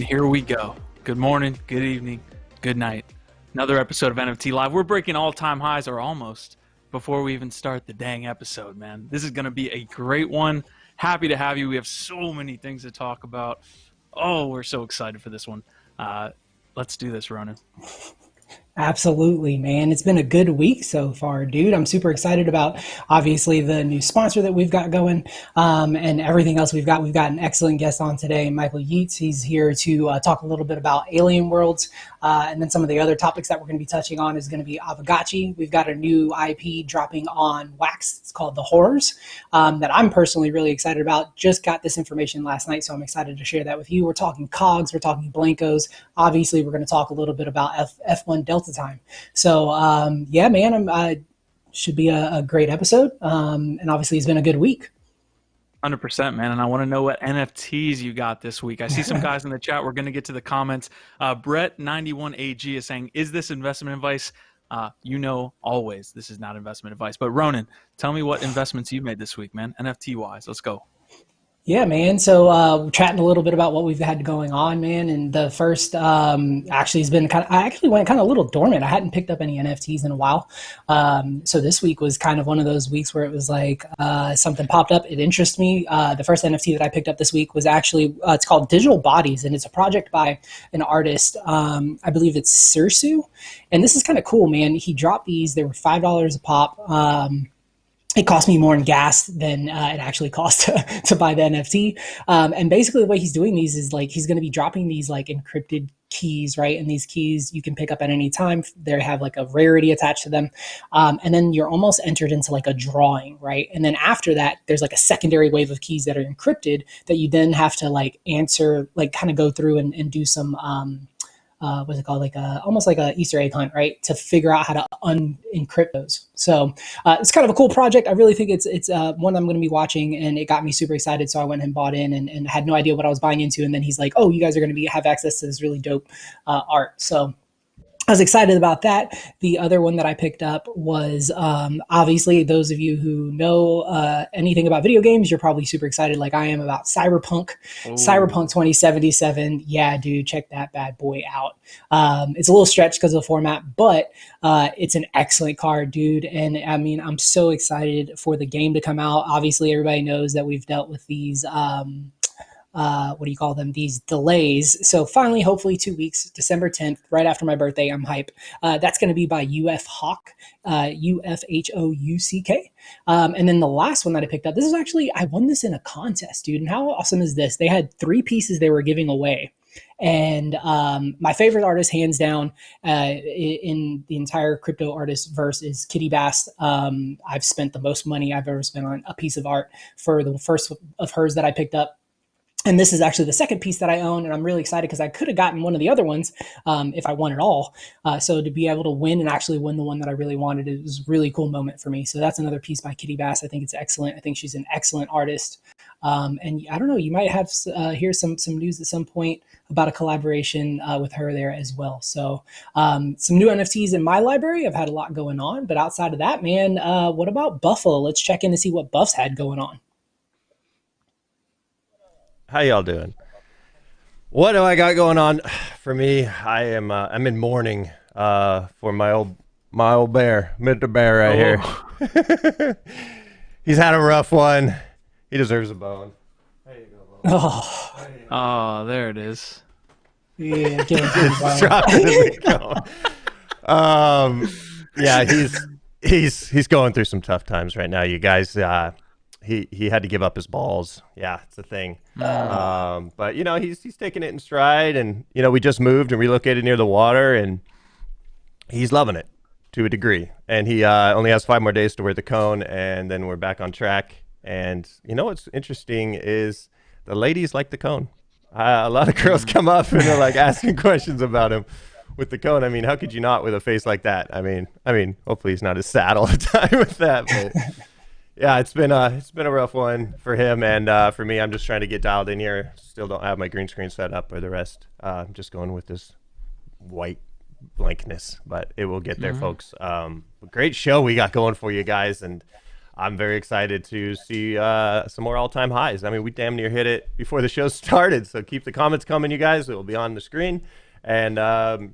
And here we go. Good morning, good evening, good night. Another episode of NFT Live. We're breaking all-time highs, or almost, before we even start the dang episode, man. This is going to be a great one. Happy to have you. We have so many things to talk about. Oh, we're so excited for this one. Let's do this, Ronin. Absolutely, man. It's been a good week so far, dude. I'm super excited about, obviously, the new sponsor that we've got going and everything else we've got. We've got an excellent guest on today, Michael Yeats. He's here to talk a little bit about alien worlds. And then some of the other topics that we're going to be touching on is going to be Aavegotchi. We've got a new IP dropping on Wax. It's called The Horrors that I'm personally really excited about. Just got this information last night, so I'm excited to share that with you. We're talking KOGs. We're talking Blankos. Obviously, we're going to talk a little bit about F1 Delta time. So yeah, man, should be a great episode. And obviously it's been a good week. 100%, man. And I want to know what NFTs you got this week. I see some guys in the chat. We're going to get to the comments. Brett91AG is saying, is this investment advice? Always this is not investment advice. But Ronin, tell me what investments you made this week, man. NFT wise. Let's go. Yeah, man. So we're chatting a little bit about what we've had going on, man. And the first actually has been I actually went kind of a little dormant. I hadn't picked up any NFTs in a while. So this week was kind of one of those weeks where it was like something popped up. It interests me. The first NFT that I picked up this week was actually, it's called Digital Bodies. And it's a project by an artist. I believe it's Sirsu. And this is kind of cool, man. He dropped these. They were $5 a pop. It cost me more in gas than it actually cost to buy the NFT. And basically the way he's doing these is like, he's going to be dropping these like encrypted keys, right? And these keys you can pick up at any time. They have like a rarity attached to them. And then you're almost entered into like a drawing, right? And then after that, there's like a secondary wave of keys that are encrypted that you then have to like answer, like kind of go through and do some, what's it called? Like almost like a Easter egg hunt, right? To figure out how to unencrypt those. So it's kind of a cool project. I really think it's one I'm going to be watching, and it got me super excited. So I went and bought in and had no idea what I was buying into. And then he's like, oh, you guys are going to have access to this really dope art. So I was excited about that. The other one that I picked up was obviously those of you who know anything about video games, you're probably super excited like I am about Cyberpunk. Ooh. Cyberpunk 2077. Yeah, dude, check that bad boy out. It's a little stretched because of the format, but it's an excellent card, dude. And I mean, I'm so excited for the game to come out. Obviously, everybody knows that we've dealt with these what do you call them? These delays. So finally, hopefully 2 weeks, December 10th, right after my birthday, I'm hype. That's going to be by Hawk, UFHOUCK. And then the last one that I picked up, this is actually, I won this in a contest, dude. And how awesome is this? They had 3 pieces they were giving away. And my favorite artist, hands down, in the entire crypto artist verse is Kitty Bass. I've spent the most money I've ever spent on a piece of art for the first of hers that I picked up. And this is actually the second piece that I own, and I'm really excited because I could have gotten one of the other ones if I won it all. So to be able to win and actually win the one that I really wanted, it was a really cool moment for me. So that's another piece by Kitty Bass. I think it's excellent. I think she's an excellent artist. And I don't know, you might have hear some news at some point about a collaboration with her there as well. So some new NFTs in my library. I've had a lot going on, but outside of that, man, what about Buffalo? Let's check in to see what Buff's had going on. How y'all doing? What do I got going on? For me, I'm in mourning for my old bear, Mr. Bear right here. He's had a rough one. He deserves a bone. There you go, Oh, there it is. Yeah, yeah, he's going through some tough times right now, you guys. He had to give up his balls. Yeah, it's a thing. But you know, he's taking it in stride, and you know, we just moved and relocated near the water, and he's loving it to a degree. And he only has 5 more days to wear the cone, and then we're back on track. And you know what's interesting is the ladies like the cone. A lot of girls come up and they're like asking questions about him with the cone. I mean, how could you not with a face like that? I mean, hopefully he's not as sad all the time with that, but. Yeah, it's been a rough one for him, and for me, I'm just trying to get dialed in here. Still don't have my green screen set up or the rest. I'm just going with this white blankness, but it will get there, folks. Great show we got going for you guys, and I'm very excited to see some more all-time highs. I mean, we damn near hit it before the show started. So keep the comments coming, you guys. It will be on the screen. And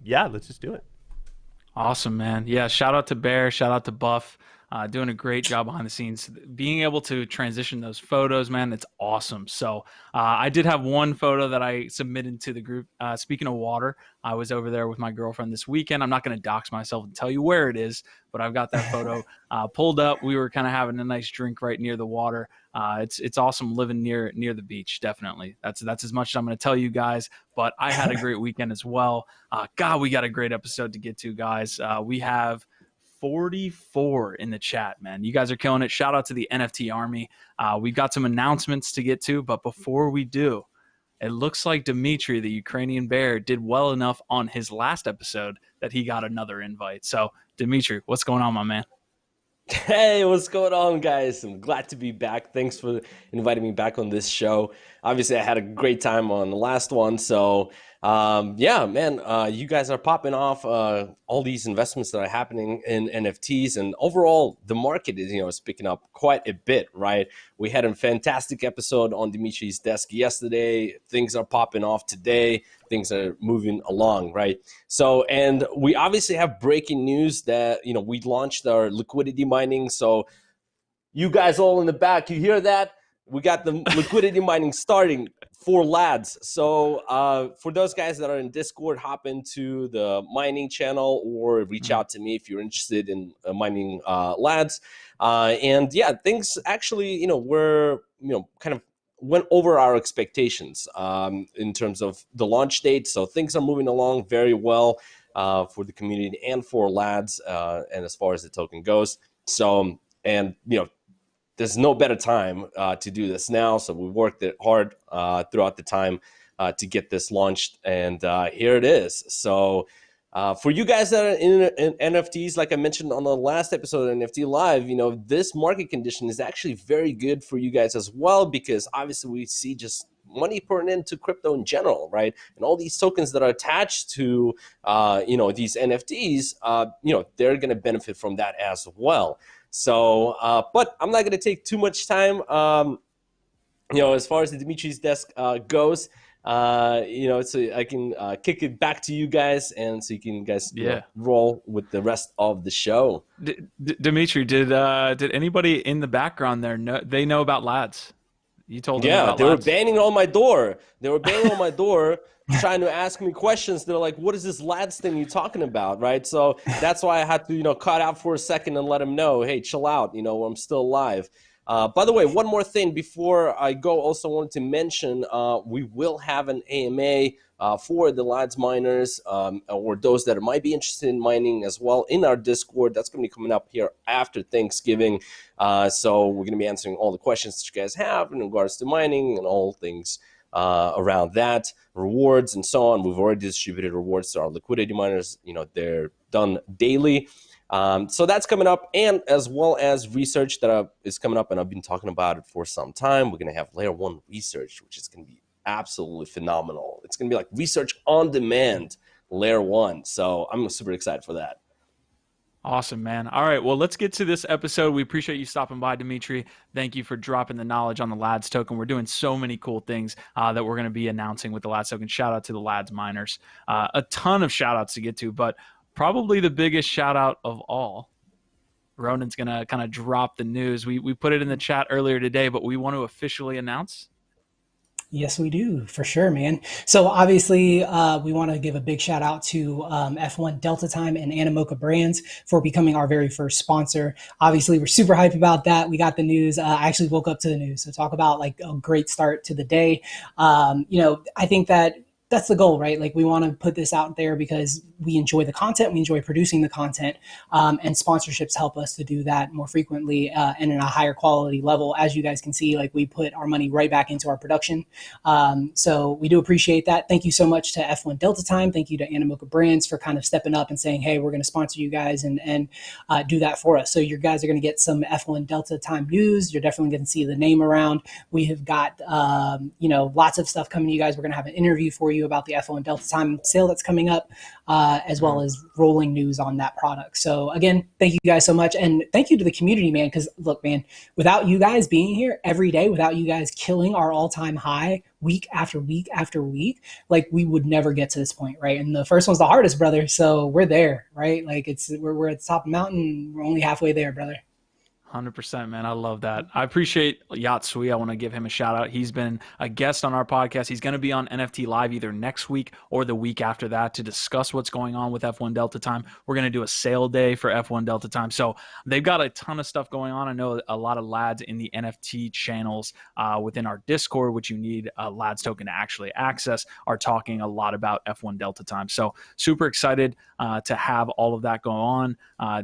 yeah, let's just do it. Awesome, man. Yeah, shout out to Bear, shout out to Buff, doing a great job behind the scenes. Being able to transition those photos, man, it's awesome. So I did have one photo that I submitted to the group. Speaking of water, I was over there with my girlfriend this weekend. I'm not going to dox myself and tell you where it is, but I've got that photo pulled up. We were kind of having a nice drink right near the water. It's awesome living near the beach. Definitely, that's as much as I'm going to tell you guys. But I had a great weekend as well. God, we got a great episode to get to, guys. We have 44 in the chat, man. You guys are killing it. Shout out to the NFT army. We've got some announcements to get to, but before we do, it looks like Dimitri, the Ukrainian Bear, did well enough on his last episode that he got another invite. So, Dimitri, what's going on, my man? Hey, what's going on, guys? I'm glad to be back. Thanks for inviting me back on this show. Obviously, I had a great time on the last one. So, yeah, man, you guys are popping off all these investments that are happening in NFTs, and overall, the market is picking up quite a bit, right? We had a fantastic episode on Dimitri's desk yesterday. Things are popping off today. Things are moving along, right? So, and we obviously have breaking news that, we launched our liquidity mining. So you guys all in the back, you hear that? We got the liquidity mining starting for lads. So for those guys that are in Discord, hop into the mining channel or reach out to me if you're interested in mining lads. And yeah, things actually, were, kind of went over our expectations in terms of the launch date. So things are moving along very well for the community and for lads, and as far as the token goes. So, and there's no better time to do this now. So we worked it hard throughout the time to get this launched, and here it is. So for you guys that are in NFTs, like I mentioned on the last episode of NFT Live, this market condition is actually very good for you guys as well, because obviously we see just money pouring into crypto in general, right? And all these tokens that are attached to, these NFTs, they're going to benefit from that as well. So, but I'm not going to take too much time. As far as the Dimitri's desk goes, so I can kick it back to you guys, and so you can guys roll with the rest of the show. Dimitri, did anybody in the background there know about lads? You told them about they lads? were banging on my door. They were banging on my door, trying to ask me questions. They're like, "What is this lads thing you're talking about?" Right? So that's why I had to cut out for a second and let them know, "Hey, chill out. I'm still alive." By the way, one more thing before I go, also wanted to mention we will have an AMA for the lads miners or those that might be interested in mining as well in our Discord. That's going to be coming up here after Thanksgiving. So we're going to be answering all the questions that you guys have in regards to mining and all things around that, rewards and so on. We've already distributed rewards to our liquidity miners. They're done daily. So that's coming up, and as well as research that is coming up, and I've been talking about it for some time. We're going to have layer 1 research, which is going to be absolutely phenomenal. It's going to be like research on demand, layer 1. So I'm super excited for that. Awesome, man. All right, well, let's get to this episode. We appreciate you stopping by, Dimitri. Thank you for dropping the knowledge on the lads token. We're doing so many cool things that we're going to be announcing with the lads token. Shout out to the lads miners. A ton of shout outs to get to, but probably the biggest shout out of all, Ronin's going to kind of drop the news. We put it in the chat earlier today, but we want to officially announce. Yes, we do, for sure, man. So obviously, we want to give a big shout out to F1 Delta Time and Animoca Brands for becoming our very first sponsor. Obviously, we're super hyped about that. We got the news. I actually woke up to the news. So talk about like a great start to the day. I think that's the goal, right? Like we want to put this out there because we enjoy the content, we enjoy producing the content, and sponsorships help us to do that more frequently and in a higher quality level. As you guys can see, like we put our money right back into our production. So we do appreciate that. Thank you so much to F1 Delta Time. Thank you to Animoca Brands for kind of stepping up and saying, hey, we're going to sponsor you guys and do that for us. So you guys are going to get some F1 Delta Time news. You're definitely going to see the name around. We have got, lots of stuff coming to you guys. We're going to have an interview for you about the F1 Delta Time sale that's coming up. as well as rolling news on that product. So again, thank you guys so much. And thank you to the community, man, because look, man, without you guys being here every day, without you guys killing our all-time high week after week after week, like we would never get to this point, right? And the first one's the hardest, brother. So we're there, right? Like we're at the top of the mountain. We're only halfway there, brother. 100%, man. I love that. I appreciate Yatsui. I want to give him a shout out. He's been a guest on our podcast. He's going to be on NFT Live either next week or the week after that to discuss what's going on with F1 Delta Time. We're going to do a sale day for F1 Delta Time. So they've got a ton of stuff going on. I know a lot of lads in the NFT channels within our Discord, which you need a lads token to actually access, are talking a lot about F1 Delta Time. So super excited to have all of that go on.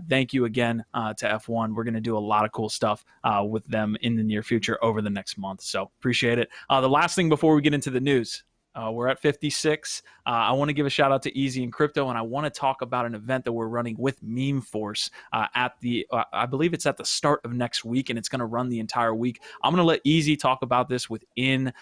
Thank you again to F1. We're going to do a lot of cool stuff with them in the near future over the next month. So appreciate it. The last thing before we get into the news, we're at 56. I want to give a shout out to Easy and Crypto, and I want to talk about an event that we're running with Meme Force at the, I believe it's at the start of next week, and it's going to run the entire week. I'm going to let Easy talk about this within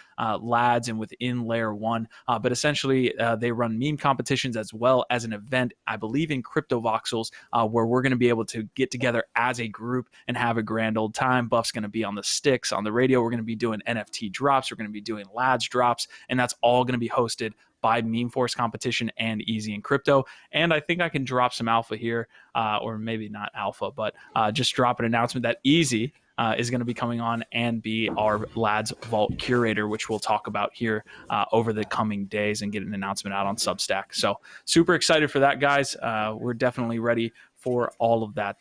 Lads and within Layer 1, but essentially they run meme competitions as well as an event, I believe in Crypto Voxels, where we're going to be able to get together as a group and have a grand old time. Buff's going to be on the sticks, on the radio. We're going to be doing NFT drops. We're going to be doing Lads drops, and that's all going to be hosted by Meme Force Competition and Easy and Crypto. And I think I can drop some alpha here, or maybe not alpha, but just drop an announcement that Easy is going to be coming on and be our Lads Vault curator, which we'll talk about here over the coming days and get an announcement out on Substack. So super excited for that, guys. We're definitely ready for all of that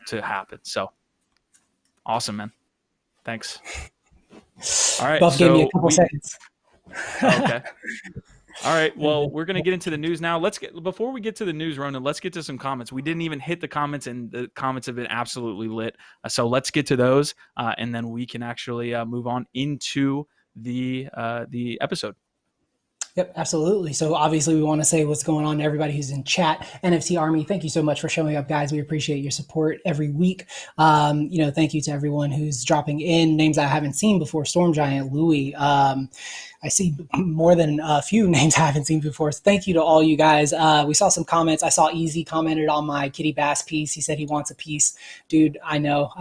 to happen. So awesome, man. Thanks. All right. Buff gave me a couple seconds. Okay. All right. Well, we're going to get into the news now. Before we get to the news, Ronin, let's get to some comments. We didn't even hit the comments, and the comments have been absolutely lit. So let's get to those, and then we can actually move on into the episode. Yep, absolutely. So obviously we want to say what's going on to everybody who's in chat. NFT Army, thank you so much for showing up, guys. We appreciate your support every week. Thank you to everyone who's dropping in. Names I haven't seen before: Storm Giant, Louie. I see more than a few names I haven't seen before. So thank you to all you guys. We saw some comments. I saw Easy commented on my Kitty Bass piece. He said he wants a piece. Dude, I know.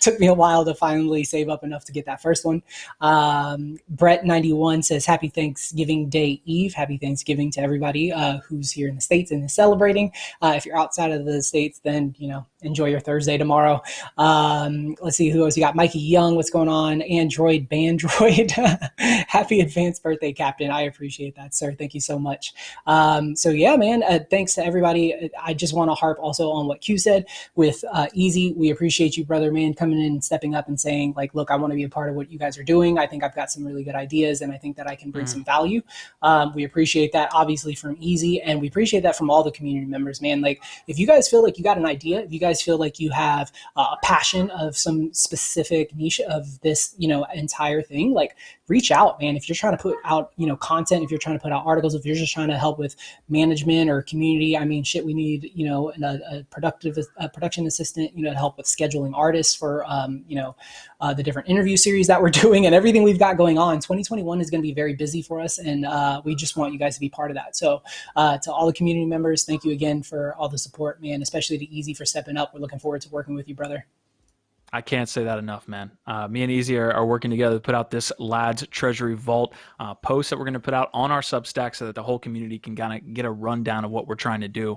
Took me a while to finally save up enough to get that first one. Brett91 says, Happy Thanksgiving Day Eve. Happy Thanksgiving to everybody who's here in the States and is celebrating. If you're outside of the States, then, enjoy your Thursday tomorrow. Let's see who else you got. Mikey Young, what's going on? Android Bandroid. Happy advanced birthday, Captain. I appreciate that, sir. Thank you so much. So yeah, man, thanks to everybody. I just want to harp also on what Q said with Easy. We appreciate you, brother, man, coming in and stepping up and saying, like, look, I want to be a part of what you guys are doing. I think I've got some really good ideas, and I think that I can bring some value. We appreciate that, obviously, from Easy, and we appreciate that from all the community members, man. Like, if you guys feel like you got an idea, if you guys feel like you have a passion of some specific niche of this, entire thing, like, reach out, man. If you're trying to put out, content, if you're trying to put out articles, if you're just trying to help with management or community, I mean, shit, we need, a production assistant, to help with scheduling artists for, the different interview series that we're doing and everything we've got going on. 2021 is going to be very busy for us, and we just want you guys to be part of that. So to all the community members, thank you again for all the support, man, especially to Easy for stepping up. We're looking forward to working with you, brother. I can't say that enough, man. Me and Easy are working together to put out this Lads Treasury Vault post that we're going to put out on our Substack so that the whole community can kind of get a rundown of what we're trying to do.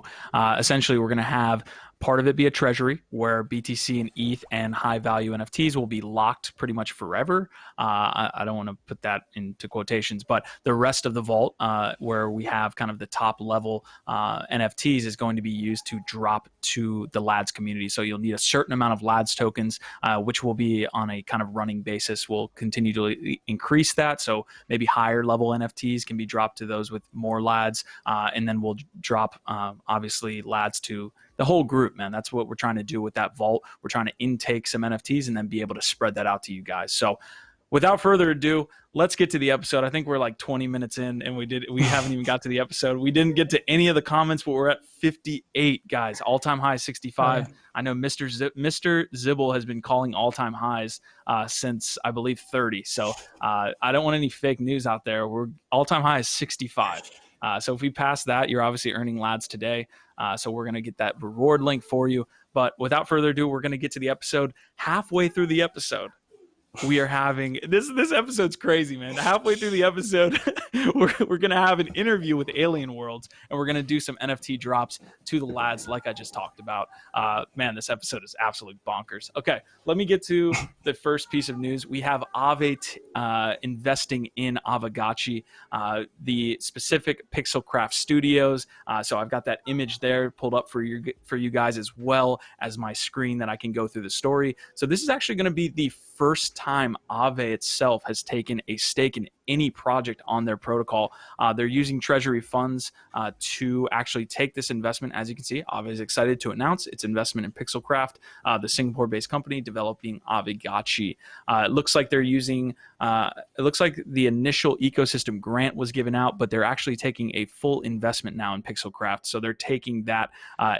Essentially, we're going to have part of it be a treasury where BTC and ETH and high value NFTs will be locked pretty much forever. I don't want to put that into quotations, but the rest of the vault where we have kind of the top level NFTs is going to be used to drop to the Lads community. So you'll need a certain amount of Lads tokens, which will be on a kind of running basis. We'll continue to increase that. So maybe higher level NFTs can be dropped to those with more Lads. And then we'll drop, obviously, Lads to the whole group, man. That's what we're trying to do with that vault. We're trying to intake some NFTs and then be able to spread that out to you guys. So without further ado, let's get to the episode. I think we're like 20 minutes in and we haven't even got to the episode. We didn't get to any of the comments, but we're at 58, guys. All-time high 65. Oh, yeah. I know Mr. Zibble has been calling all-time highs since, I believe, 30. So I don't want any fake news out there. We're all-time high is 65. So if we pass that, you're obviously earning lads today. So we're going to get that reward link for you. But without further ado, we're going to get to the episode. Halfway through the episode, we are having this episode's crazy, man. Halfway through the episode, we're gonna have an interview with Alien Worlds, and we're gonna do some NFT drops to the lads, like I just talked about. Man, this episode is absolutely bonkers. Okay, let me get to the first piece of news. We have Aave investing in Aavegotchi, the specific Pixelcraft Studios. So I've got that image there pulled up for you guys, as well as my screen that I can go through the story. So this is actually going to be the first time Aave itself has taken a stake in any project on their protocol. They're using treasury funds to actually take this investment. As you can see, Aave is excited to announce its investment in Pixelcraft, the Singapore-based company developing Aavegotchi. It looks like they're using, it looks like the initial ecosystem grant was given out, but they're actually taking a full investment now in Pixelcraft. So they're taking that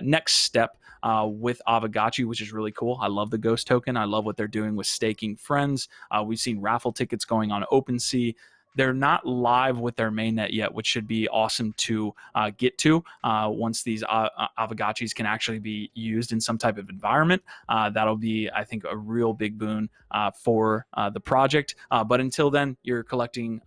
next step with Aavegotchi, which is really cool. I love the Ghost token. I love what they're doing with staking friends. We've seen raffle tickets going on OpenSea. They're not live with their mainnet yet, which should be awesome to get to once these Aavegotchis can actually be used in some type of environment. That'll be, I think, a real big boon for the project. But until then, you're collecting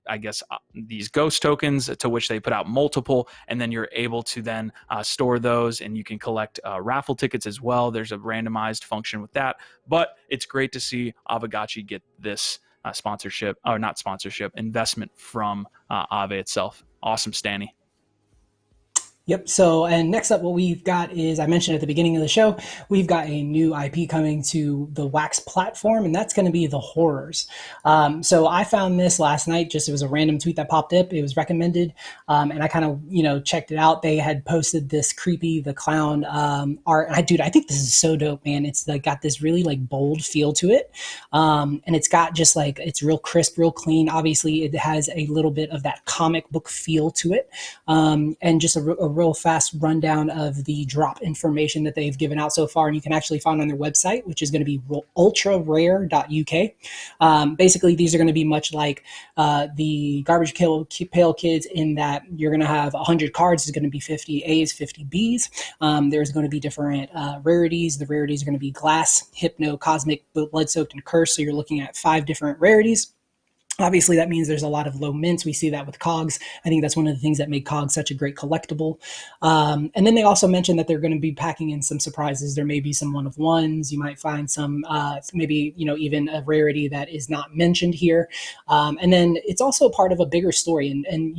I guess these ghost tokens, to which they put out multiple, and then you're able to then store those, and you can collect raffle tickets as well. There's a randomized function with that, but it's great to see Aavegotchi get this sponsorship, or not sponsorship, investment from Aave itself. Awesome, Stanny. Yep. So, and next up, what we've got is, I mentioned at the beginning of the show, we've got a new IP coming to the Wax platform, and that's going to be the Horrors. So I found this last night. Just, it was a random tweet that popped up. It was recommended, and I kind of, checked it out. They had posted this Creepy the Clown art, and I think this is so dope, man. It's like got this really like bold feel to it, and it's got just like, it's real crisp, real clean. Obviously, it has a little bit of that comic book feel to it, and just a real fast rundown of the drop information that they've given out so far, and you can actually find on their website, which is going to be ultrarare.uk. Basically, these are going to be much like the Garbage Pail Kids, in that you're going to have 100 cards. It's going to be 50 A's, 50 B's. There's going to be different rarities. The rarities are going to be Glass, Hypno, Cosmic, Blood-Soaked, and Curse. So you're looking at 5 different rarities. Obviously, that means there's a lot of low mints. We see that with KOGs. I think that's one of the things that make KOGs such a great collectible. And then they also mentioned that they're going to be packing in some surprises. There may be some one-of-ones. You might find some, maybe, even a rarity that is not mentioned here. And then it's also part of a bigger story. And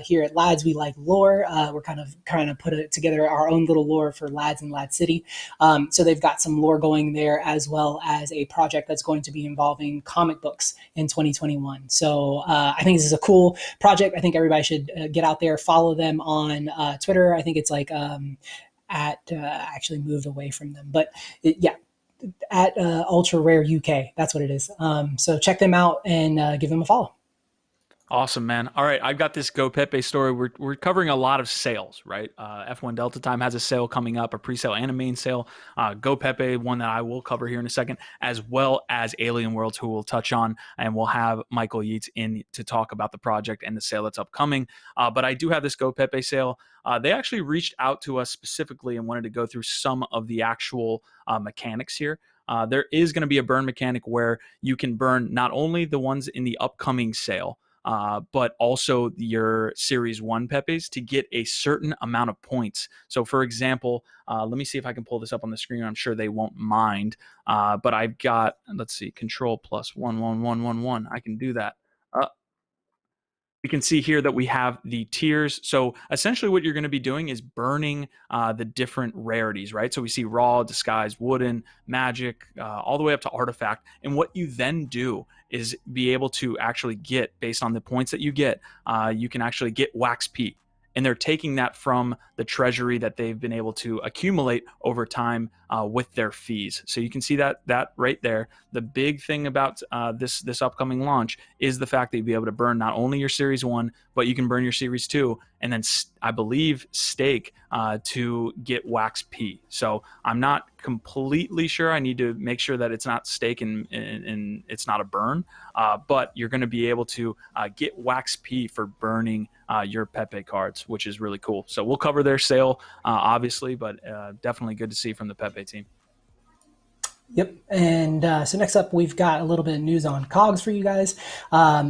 here at Lads, we like lore. We're kind of put together our own little lore for Lads and Lad City. So they've got some lore going there, as well as a project that's going to be involving comic books in 2021. So I think this is a cool project. I think everybody should get out there, follow them on Twitter. I think it's like at actually moved away from them, but at Ultra Rare UK. That's what it is. So check them out and give them a follow. Awesome, man. All right, I've got this GoPepe story. We're covering a lot of sales, right? F1 Delta Time has a sale coming up, a pre-sale and a main sale. GoPepe, one that I will cover here in a second, as well as Alien Worlds, who we'll touch on, and we'll have Michael Yeats in to talk about the project and the sale that's upcoming. But I do have this GoPepe sale. They actually reached out to us specifically and wanted to go through some of the actual mechanics here. There is going to be a burn mechanic where you can burn not only the ones in the upcoming sale, but also your Series 1 Pepes to get a certain amount of points. So, for example, let me see if I can pull this up on the screen. I'm sure they won't mind. But I've got, let's see, Control plus 11111. I can do that. We can see here that we have the tiers. So essentially what you're going to be doing is burning the different rarities, right? So we see raw, disguised, wooden, magic, all the way up to artifact. And what you then do is be able to actually get, based on the points that you get, you can actually get Wax P. And they're taking that from the treasury that they've been able to accumulate over time with their fees. So you can see that right there. The big thing about this upcoming launch is the fact that you'll be able to burn not only your Series 1, but you can burn your Series 2, and then I believe stake to get Wax P. So I'm not completely sure. I need to make sure that it's not stake and it's not a burn, but you're going to be able to get Wax P for burning your Pepe cards, which is really cool. So we'll cover their sale, obviously, but definitely good to see from the Pepe team. Yep. And so next up, we've got a little bit of news on KOGs for you guys.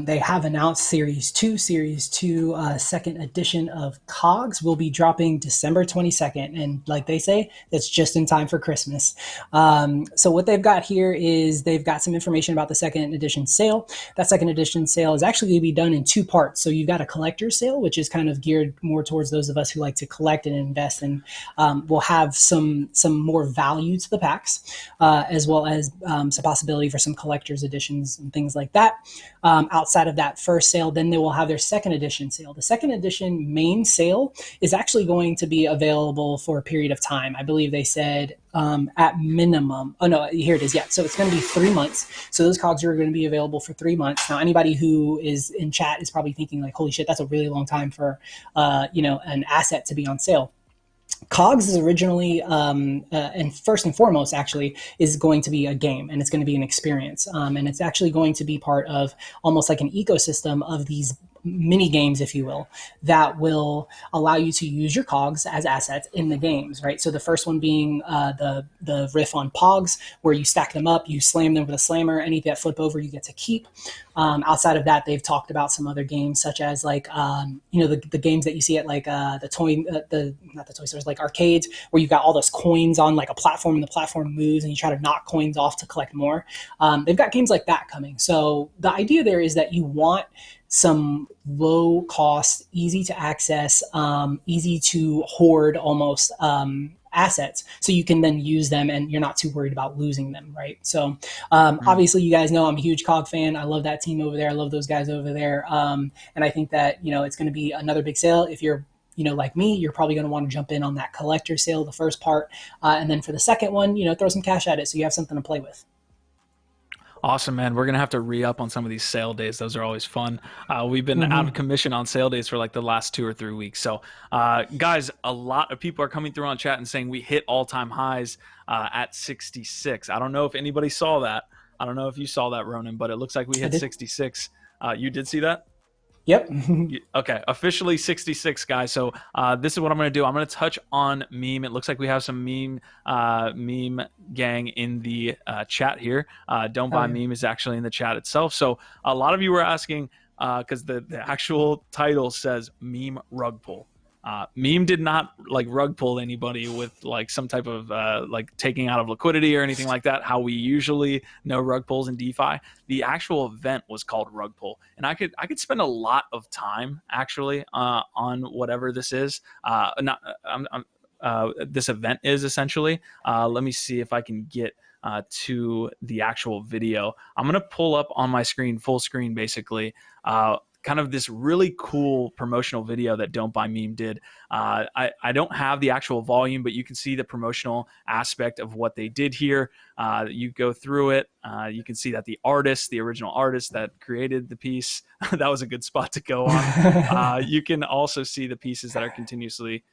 They have announced Series 2. Series 2 second edition of KOGs will be dropping December 22nd. And like they say, that's just in time for Christmas. So what they've got here is they've got some information about the second edition sale. That second edition sale is actually going to be done in two parts. So you've got a collector's sale, which is kind of geared more towards those of us who like to collect and invest, and will have some more value to the packs, as well as some possibility for some collector's editions and things like that. Outside of that first sale, then they will have their second edition sale. The second edition main sale is actually going to be available for a period of time. I believe they said at minimum. Oh no, here it is. Yeah, so it's going to be 3 months. So those COGs are going to be available for 3 months. Now, anybody who is in chat is probably thinking like, "Holy shit, that's a really long time for an asset to be on sale." COGS is originally, and first and foremost, actually, is going to be a game, and it's going to be an experience. And it's actually going to be part of almost like an ecosystem of these mini games, if you will, that will allow you to use your COGs as assets in the games, right? So the first one being the riff on Pogs, where you stack them up, you slam them with a slammer, any that flip over you get to keep. Outside of that, they've talked about some other games such as like the games that you see at like not the toy stores, like arcades, where you've got all those coins on like a platform and the platform moves and you try to knock coins off to collect more. They've got games like that coming. So the idea there is that you want some low cost, easy to access, easy to hoard almost assets, so you can then use them and you're not too worried about losing them, right? So obviously you guys know I'm a huge COG fan. I love that team over there. I love those guys over there. And I think that, it's going to be another big sale. If you're like me, you're probably going to want to jump in on that collector sale, the first part. And then for the second one, throw some cash at it so you have something to play with. Awesome, man. We're going to have to re-up on some of these sale days. Those are always fun. We've been out of commission on sale days for like the last 2 or 3 weeks. So, guys, a lot of people are coming through on chat and saying we hit all-time highs at 66. I don't know if anybody saw that. I don't know if you saw that, Ronin, but it looks like we hit 66. You did see that? Yep. Okay, officially 66, guys. So this is what I'm going to do. I'm going to touch on meme. It looks like we have some meme gang in the chat here. Don't buy meme is actually in the chat itself. So a lot of you were asking, because the actual title says meme rug pull. Meme did not like rug pull anybody with like some type of like taking out of liquidity or anything like that, how we usually know rug pulls in DeFi. The actual event was called rug pull, and I could spend a lot of time actually on whatever this is. This event is essentially. Let me see if I can get to the actual video. I'm gonna pull up on my screen, full screen, basically. Kind of this really cool promotional video that Don't Buy Meme did. I don't have the actual volume, but you can see the promotional aspect of what they did here. You go through it. You can see that the original artist that created the piece, that was a good spot to go on. You can also see the pieces that are continuously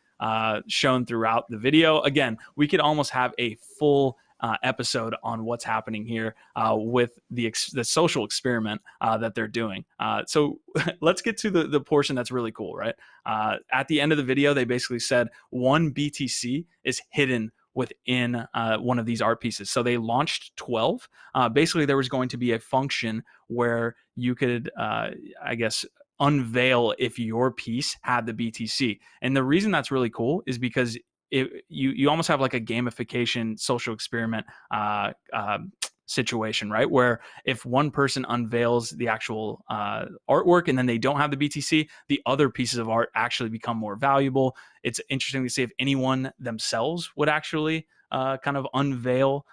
shown throughout the video. Again, we could almost have a full episode on what's happening here with the social experiment that they're doing. So let's get to the portion that's really cool, right? At the end of the video, they basically said 1 BTC is hidden within one of these art pieces. So they launched 12. Basically, there was going to be a function where you could, I guess, unveil if your piece had the BTC. And the reason that's really cool is because you almost have like a gamification social experiment situation, right? Where if one person unveils the actual artwork and then they don't have the BTC, the other pieces of art actually become more valuable. It's interesting to see if anyone themselves would actually kind of unveil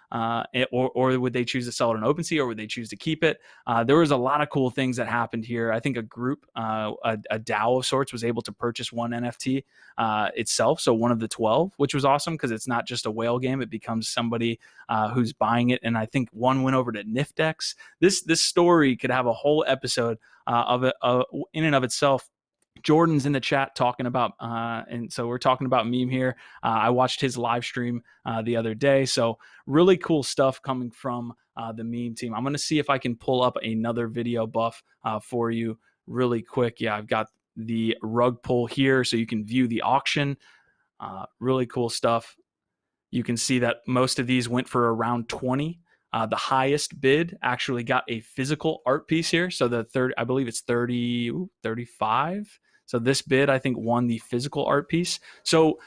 or would they choose to sell it on OpenSea, or would they choose to keep it? There was a lot of cool things that happened here. I think a group, a DAO of sorts, was able to purchase one NFT itself. So one of the 12, which was awesome because it's not just a whale game. It becomes somebody who's buying it. And I think one went over to Niftex. This story could have a whole episode of it in and of itself. Jordan's in the chat talking about, and so we're talking about meme here. I watched his live stream the other day. So really cool stuff coming from the meme team. I'm going to see if I can pull up another video buff for you really quick. Yeah, I've got the rug pull here so you can view the auction. Really cool stuff. You can see that most of these went for around 20. The highest bid actually got a physical art piece here. So the third, I believe it's 35. So this bid, I think, won the physical art piece. So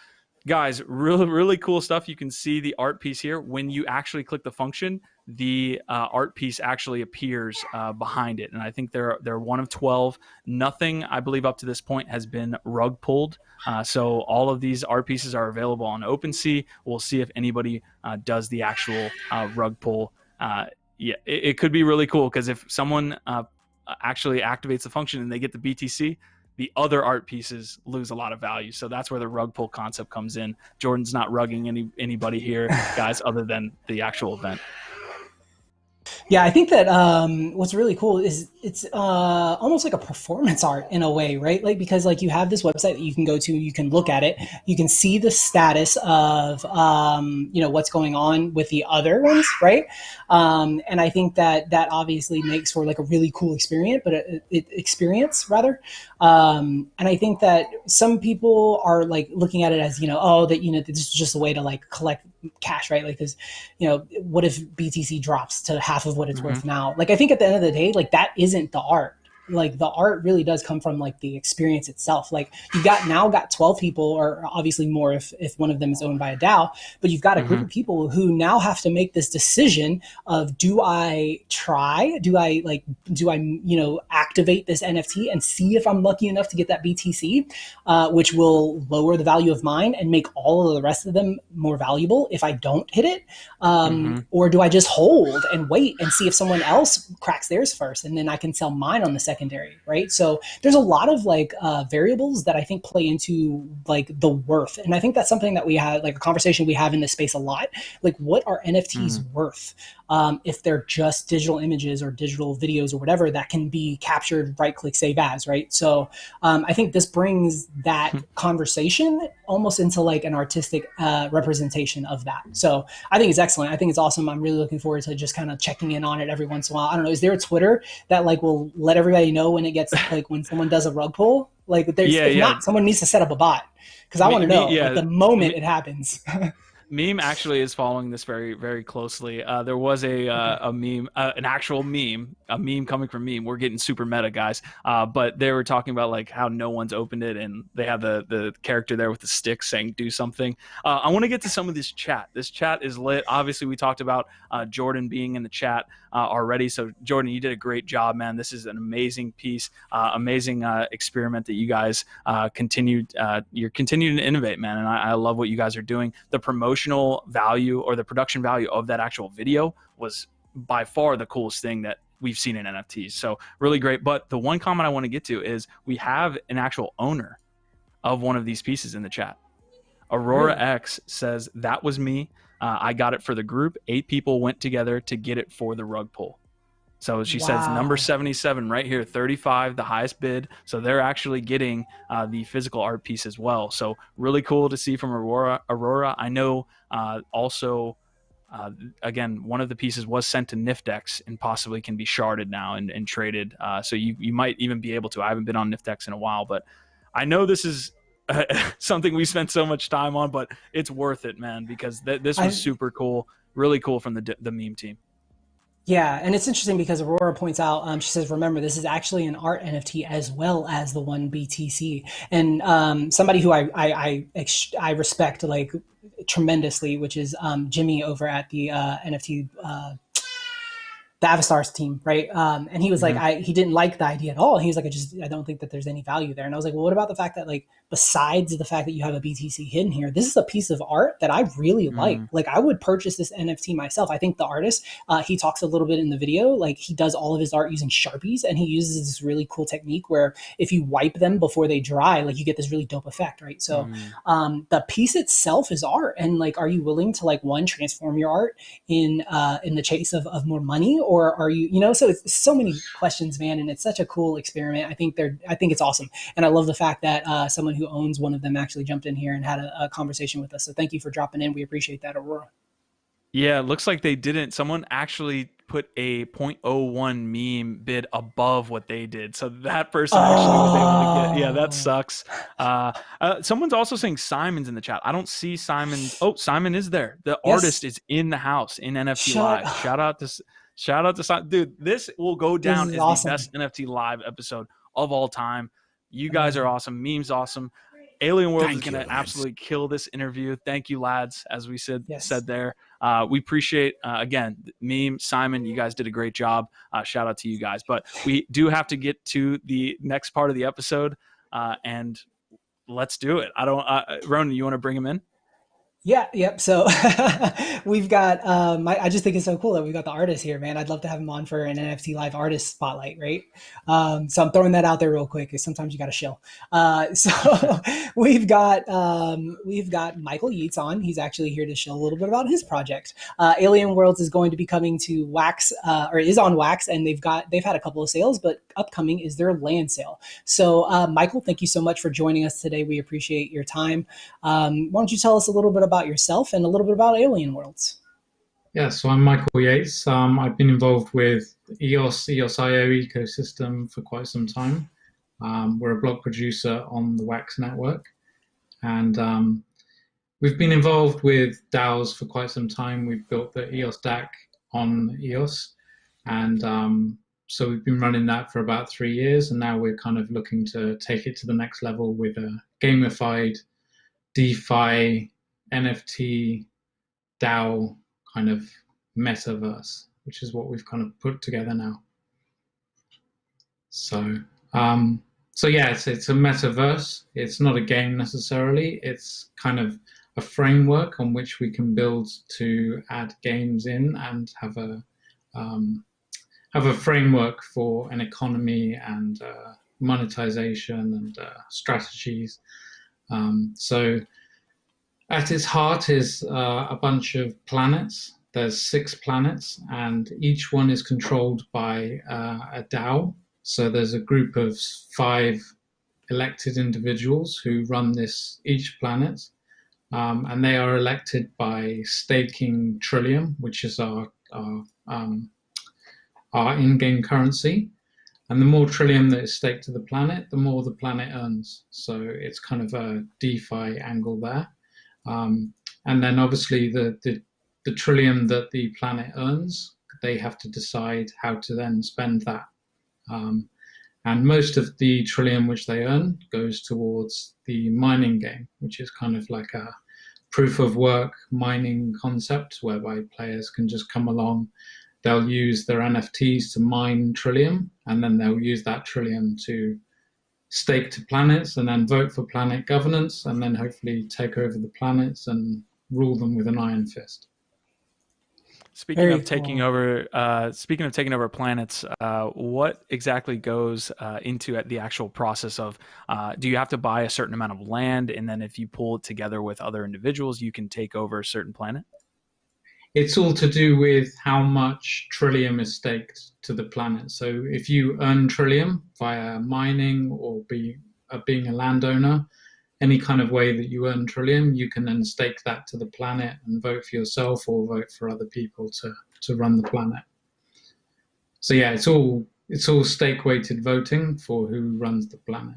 guys, really cool stuff. You can see the art piece here. When you actually click the function, the art piece actually appears behind it. And I think they're one of 12. Nothing, I believe, up to this point has been rug pulled. So all of these art pieces are available on OpenSea. We'll see if anybody does the actual rug pull. Yeah, it could be really cool because if someone actually activates the function and they get the BTC, the other art pieces lose a lot of value. So that's where the rug pull concept comes in. Jordan's not rugging anybody here, guys, other than the actual event. Yeah, I think that what's really cool is it's almost like a performance art in a way, right? Like, because like you have this website that you can go to, you can look at it, you can see the status of what's going on with the other ones, right? And I think that obviously makes for like a really cool experience, but experience rather. And I think that some people are like looking at it as this is just a way to like collect cash, right? Like, because what if BTC drops to half of what it's worth now? Like, I think at the end of the day, like, that isn't the art. Like, the art really does come from like the experience itself. Like, you've got 12 people, or obviously more if one of them is owned by a DAO, but you've got a group of people who now have to make this decision of, do I activate this NFT and see if I'm lucky enough to get that BTC, which will lower the value of mine and make all of the rest of them more valuable if I don't hit it? Or do I just hold and wait and see if someone else cracks theirs first, and then I can sell mine on the secondary, right? So there's a lot of like variables that I think play into like the worth. And I think that's something that we had, like a conversation we have in this space a lot. Like, what are NFTs worth? If they're just digital images or digital videos or whatever that can be captured, right click, save as, right? So I think this brings that conversation almost into like an artistic representation of that. So I think it's excellent. I think it's awesome. I'm really looking forward to just kind of checking in on it every once in a while. I don't know, is there a Twitter that like will let everybody know when it gets like when someone does a rug pull? Like, if not, someone needs to set up a bot, because I want to know like the moment it happens. Meme actually is following this very, very closely. There was a meme, an actual meme, a meme coming from Meme. We're getting super meta, guys. But they were talking about like how no one's opened it, and they have the character there with the stick saying "do something." I want to get to some of this chat. This chat is lit. Obviously, we talked about Jordan being in the chat already. So Jordan, you did a great job, man. This is an amazing piece, amazing experiment that you guys you're continuing to innovate, man. And I love what you guys are doing. The promotional value or the production value of that actual video was by far the coolest thing that we've seen in NFTs. So really great. But the one comment I want to get to is we have an actual owner of one of these pieces in the chat. Aurora X says, that was me. I got it for the group. 8 people went together to get it for the rug pull. So she says number 77 right here, 35, the highest bid. So they're actually getting the physical art piece as well. So really cool to see from Aurora. I know also, again, one of the pieces was sent to Niftex and possibly can be sharded now and traded. So you might even be able to. I haven't been on Niftex in a while, but I know this is something we spent so much time on, but it's worth it, man, because this was super cool. Really cool from the meme team. Yeah, and it's interesting because Aurora points out, she says, remember, this is actually an art NFT as well as the one BTC. And somebody who I respect like tremendously, which is Jimmy over at the NFT the Avastars team, right? And he was like, he didn't like the idea at all. He was like, I don't think that there's any value there. And I was like, well, what about the fact that like, besides the fact that you have a BTC hidden here, this is a piece of art that I really like. Like, I would purchase this NFT myself. I think the artist, he talks a little bit in the video, like he does all of his art using Sharpies, and he uses this really cool technique where if you wipe them before they dry, like you get this really dope effect, right? So the piece itself is art. And like, are you willing to like, one, transform your art in the chase of more money? Or are you, so it's so many questions, man. And it's such a cool experiment. I think it's awesome. And I love the fact that someone who owns one of them actually jumped in here and had a conversation with us. So thank you for dropping in. We appreciate that, Aurora. Yeah, it looks like they didn't. Someone actually put a .01 meme bid above what they did. So that person actually was able to get, yeah, that Oh, sucks. Someone's also saying Simon's in the chat. I don't see Simon's. Oh, Simon is there. The artist yes. is in the house in NFT Shut Live. up. Shout out to Simon. Dude, this will go This down is as the awesome. best NFT Live episode of all time. You guys are Amazing. awesome. Meme's awesome. Alien World is Thank going you, to lads. absolutely kill this interview. Thank you, lads, as we said Yes. there. We appreciate, again, Meme, Simon, you guys did a great job. Shout out to you guys. But we do have to get to the next part of the episode, and let's do it. Ronan, you want to bring him in? Yeah, yep. So we've got I just think it's so cool that we've got the artist here, man. I'd love to have him on for an NFT live artist spotlight, right? So I'm throwing that out there real quick because sometimes you got to shill. So we've got Michael Yeats on. He's actually here to shill a little bit about his project. Alien Worlds is going to be coming to Wax or is on Wax, and they've had a couple of sales, but upcoming is their land sale. So Michael, thank you so much for joining us today. We appreciate your time. Why don't you tell us a little bit about yourself and a little bit about Alien Worlds? Yeah, so I'm Michael Yates. I've been involved with EOS.io ecosystem for quite some time. We're a block producer on the Wax network, and we've been involved with DAOs for quite some time. We've built the EOS DAC on EOS, and so we've been running that for about 3 years, and now we're kind of looking to take it to the next level with a gamified DeFi, NFT, DAO kind of metaverse, which is what we've kind of put together now. So, yeah, it's a metaverse. It's not a game necessarily. It's kind of a framework on which we can build to add games in and have a framework for an economy and monetization and strategies. So at its heart is a bunch of planets. There's 6 planets, and each one is controlled by a DAO. So there's a group of 5 elected individuals who run each planet, and they are elected by staking Trillium, which is our in-game currency. And the more Trillium that is staked to the planet, the more the planet earns. So it's kind of a DeFi angle there. And then obviously the Trillium that the planet earns, they have to decide how to then spend that. And most of the Trillium which they earn goes towards the mining game, which is kind of like a proof of work mining concept whereby players can just come along. They'll use their NFTs to mine Trillium, and then they'll use that Trillium to stake to planets and then vote for planet governance and then hopefully take over the planets and rule them with an iron fist. Speaking Very of taking cool. over planets, what exactly goes into the actual process of? Do you have to buy a certain amount of land, and then if you pull it together with other individuals, you can take over a certain planet? It's all to do with how much Trillium is staked to the planet. So if you earn Trillium via mining or being a landowner, any kind of way that you earn Trillium, you can then stake that to the planet and vote for yourself or vote for other people to run the planet. So yeah, it's all stake weighted voting for who runs the planet.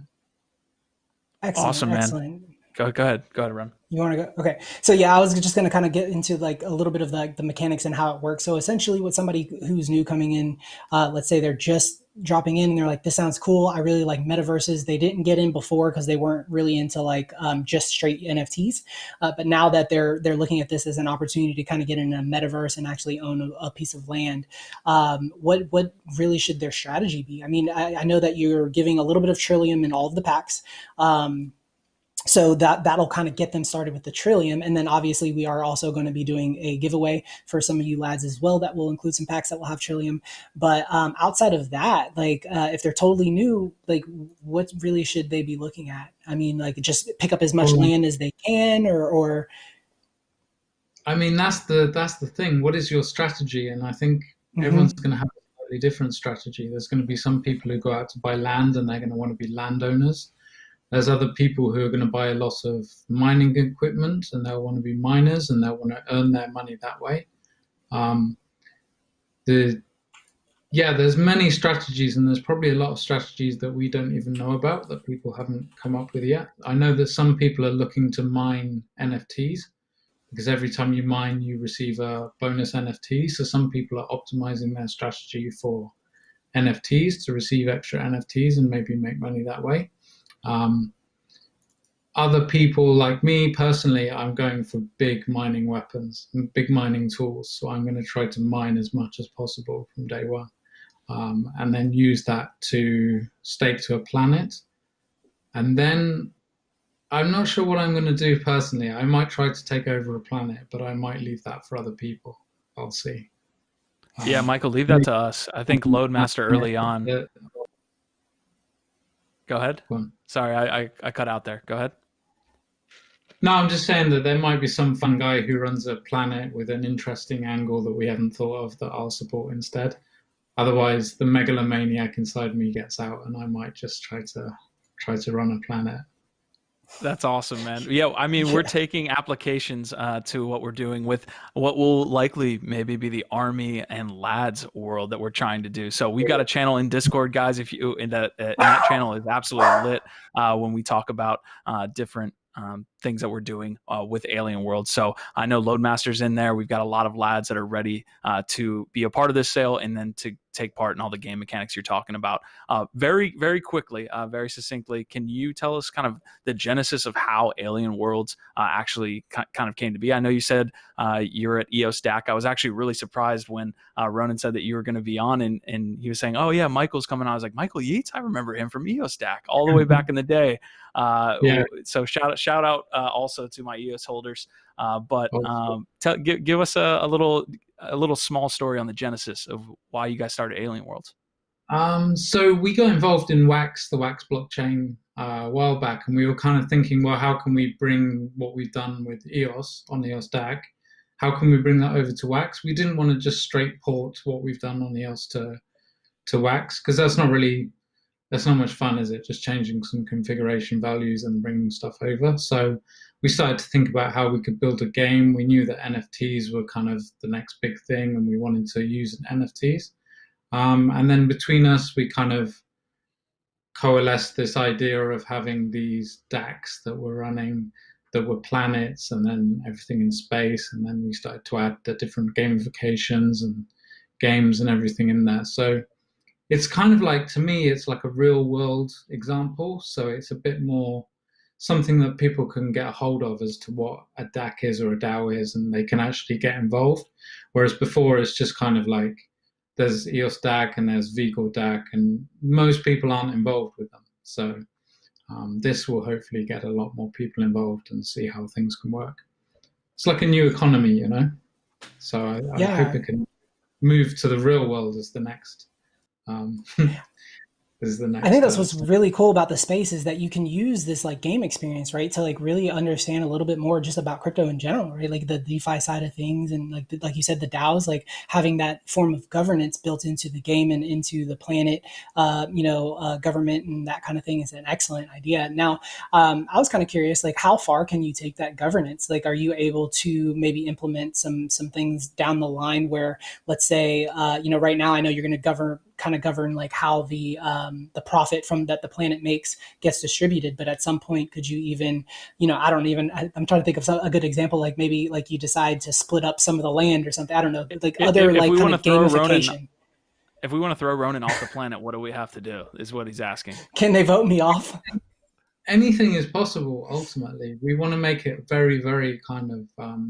Excellent, awesome, man. Excellent. Go ahead, Ron. You want to go? Okay. So yeah, I was just going to kind of get into like a little bit of the mechanics and how it works. So essentially with somebody who's new coming in, let's say they're just dropping in and they're like, this sounds cool. I really like metaverses. They didn't get in before because they weren't really into like just straight NFTs. But now that they're looking at this as an opportunity to kind of get in a metaverse and actually own a piece of land, what really should their strategy be? I mean, I know that you're giving a little bit of Trillium in all of the packs. So that'll kind of get them started with the Trillium. And then obviously we are also going to be doing a giveaway for some of you lads as well that will include some packs that will have Trillium. But outside of that, like if they're totally new, like what really should they be looking at? I mean, like just pick up as much land as they can or I mean, that's the thing. What is your strategy? And I think everyone's going to have a slightly different strategy. There's going to be some people who go out to buy land and they're going to want to be landowners. There's other people who are going to buy a lot of mining equipment and they'll want to be miners and they'll want to earn their money that way. Um, there's many strategies, and there's probably a lot of strategies that we don't even know about that people haven't come up with yet. I know that some people are looking to mine NFTs because every time you mine, you receive a bonus NFT. So some people are optimizing their strategy for NFTs to receive extra NFTs and maybe make money that way. Other people like me personally, I'm going for big mining weapons, big mining tools. So I'm going to try to mine as much as possible from day one. And then use that to stake to a planet. And then I'm not sure what I'm going to do personally. I might try to take over a planet, but I might leave that for other people. I'll see. Yeah, Michael, leave that to us. I think Loadmaster early on. Go ahead. Sorry, I cut out there. Go ahead. No, I'm just saying that there might be some fun guy who runs a planet with an interesting angle that we haven't thought of that I'll support instead. Otherwise, the megalomaniac inside me gets out, and I might just try to run a planet. That's awesome, man. Yeah, I mean, we're taking applications to what we're doing with what will likely maybe be the army and lads world that we're trying to do. So we've got a channel in Discord, guys. If you in that channel is absolutely lit when we talk about different things that we're doing with Alien World. So I know Loadmaster's in there. We've got a lot of lads that are ready to be a part of this sale and then to take part in all the game mechanics you're talking about. Very, very quickly, very succinctly, can you tell us kind of the genesis of how Alien Worlds actually kind of came to be? I know you said you're at EOS DAC. I was actually really surprised when Ronin said that you were going to be on, and he was saying, oh yeah, Michael's coming on. I was like, Michael Yeats? I remember him from EOS DAC all the way back in the day. Yeah. So shout out also to my EOS holders. Give us a little small story on the genesis of why you guys started Alien Worlds. So we got involved in Wax, the Wax blockchain, a while back, and we were kind of thinking, well, how can we bring what we've done with EOS on EOS DAC? How can we bring that over to Wax? We didn't want to just straight port what we've done on EOS to Wax, because that's not much fun, is it? Just changing some configuration values and bringing stuff over. So we started to think about how we could build a game. We knew that NFTs were kind of the next big thing, and we wanted to use NFTs. And then between us, we kind of coalesced this idea of having these DACs that were running, that were planets, and then everything in space. And then we started to add the different gamifications and games and everything in there. So it's kind of like, to me, it's like a real world example. So it's a bit more something that people can get a hold of as to what a DAC is or a DAO is, and they can actually get involved. Whereas before, it's just kind of like, there's EOS DAC and there's Vigo DAC, and most people aren't involved with them. So this will hopefully get a lot more people involved and see how things can work. It's like a new economy, you know? So I hope it can move to the real world as the next. I think that's what's really cool about the space is that you can use this like game experience, right, to like really understand a little bit more just about crypto in general, right? Like the DeFi side of things, and like you said, the DAOs, like having that form of governance built into the game and into the planet, government and that kind of thing is an excellent idea. Now, I was kind of curious, like how far can you take that governance? Like, are you able to maybe implement some things down the line where, let's say, right now I know you're going to govern like how the profit from that the planet makes gets distributed, but at some point could you even, I'm trying to think of a good example, like maybe like you decide to split up some of the land or something, I don't know, like other like kind of gamification. If we want to throw Ronin off the planet, what do we have to do is what he's asking. Can they vote me off? Anything is possible. Ultimately, we want to make it very, very kind of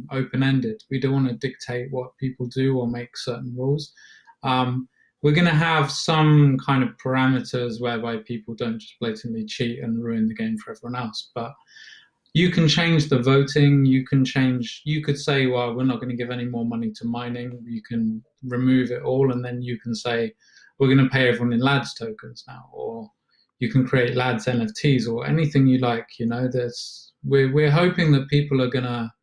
open-ended. We don't want to dictate what people do or make certain rules. We're going to have some kind of parameters whereby people don't just blatantly cheat and ruin the game for everyone else. But you can change the voting. You could say, well, we're not going to give any more money to mining. You can remove it all. And then you can say, we're going to pay everyone in LADS tokens now. Or you can create LADS NFTs or anything you like. We're hoping that people are going to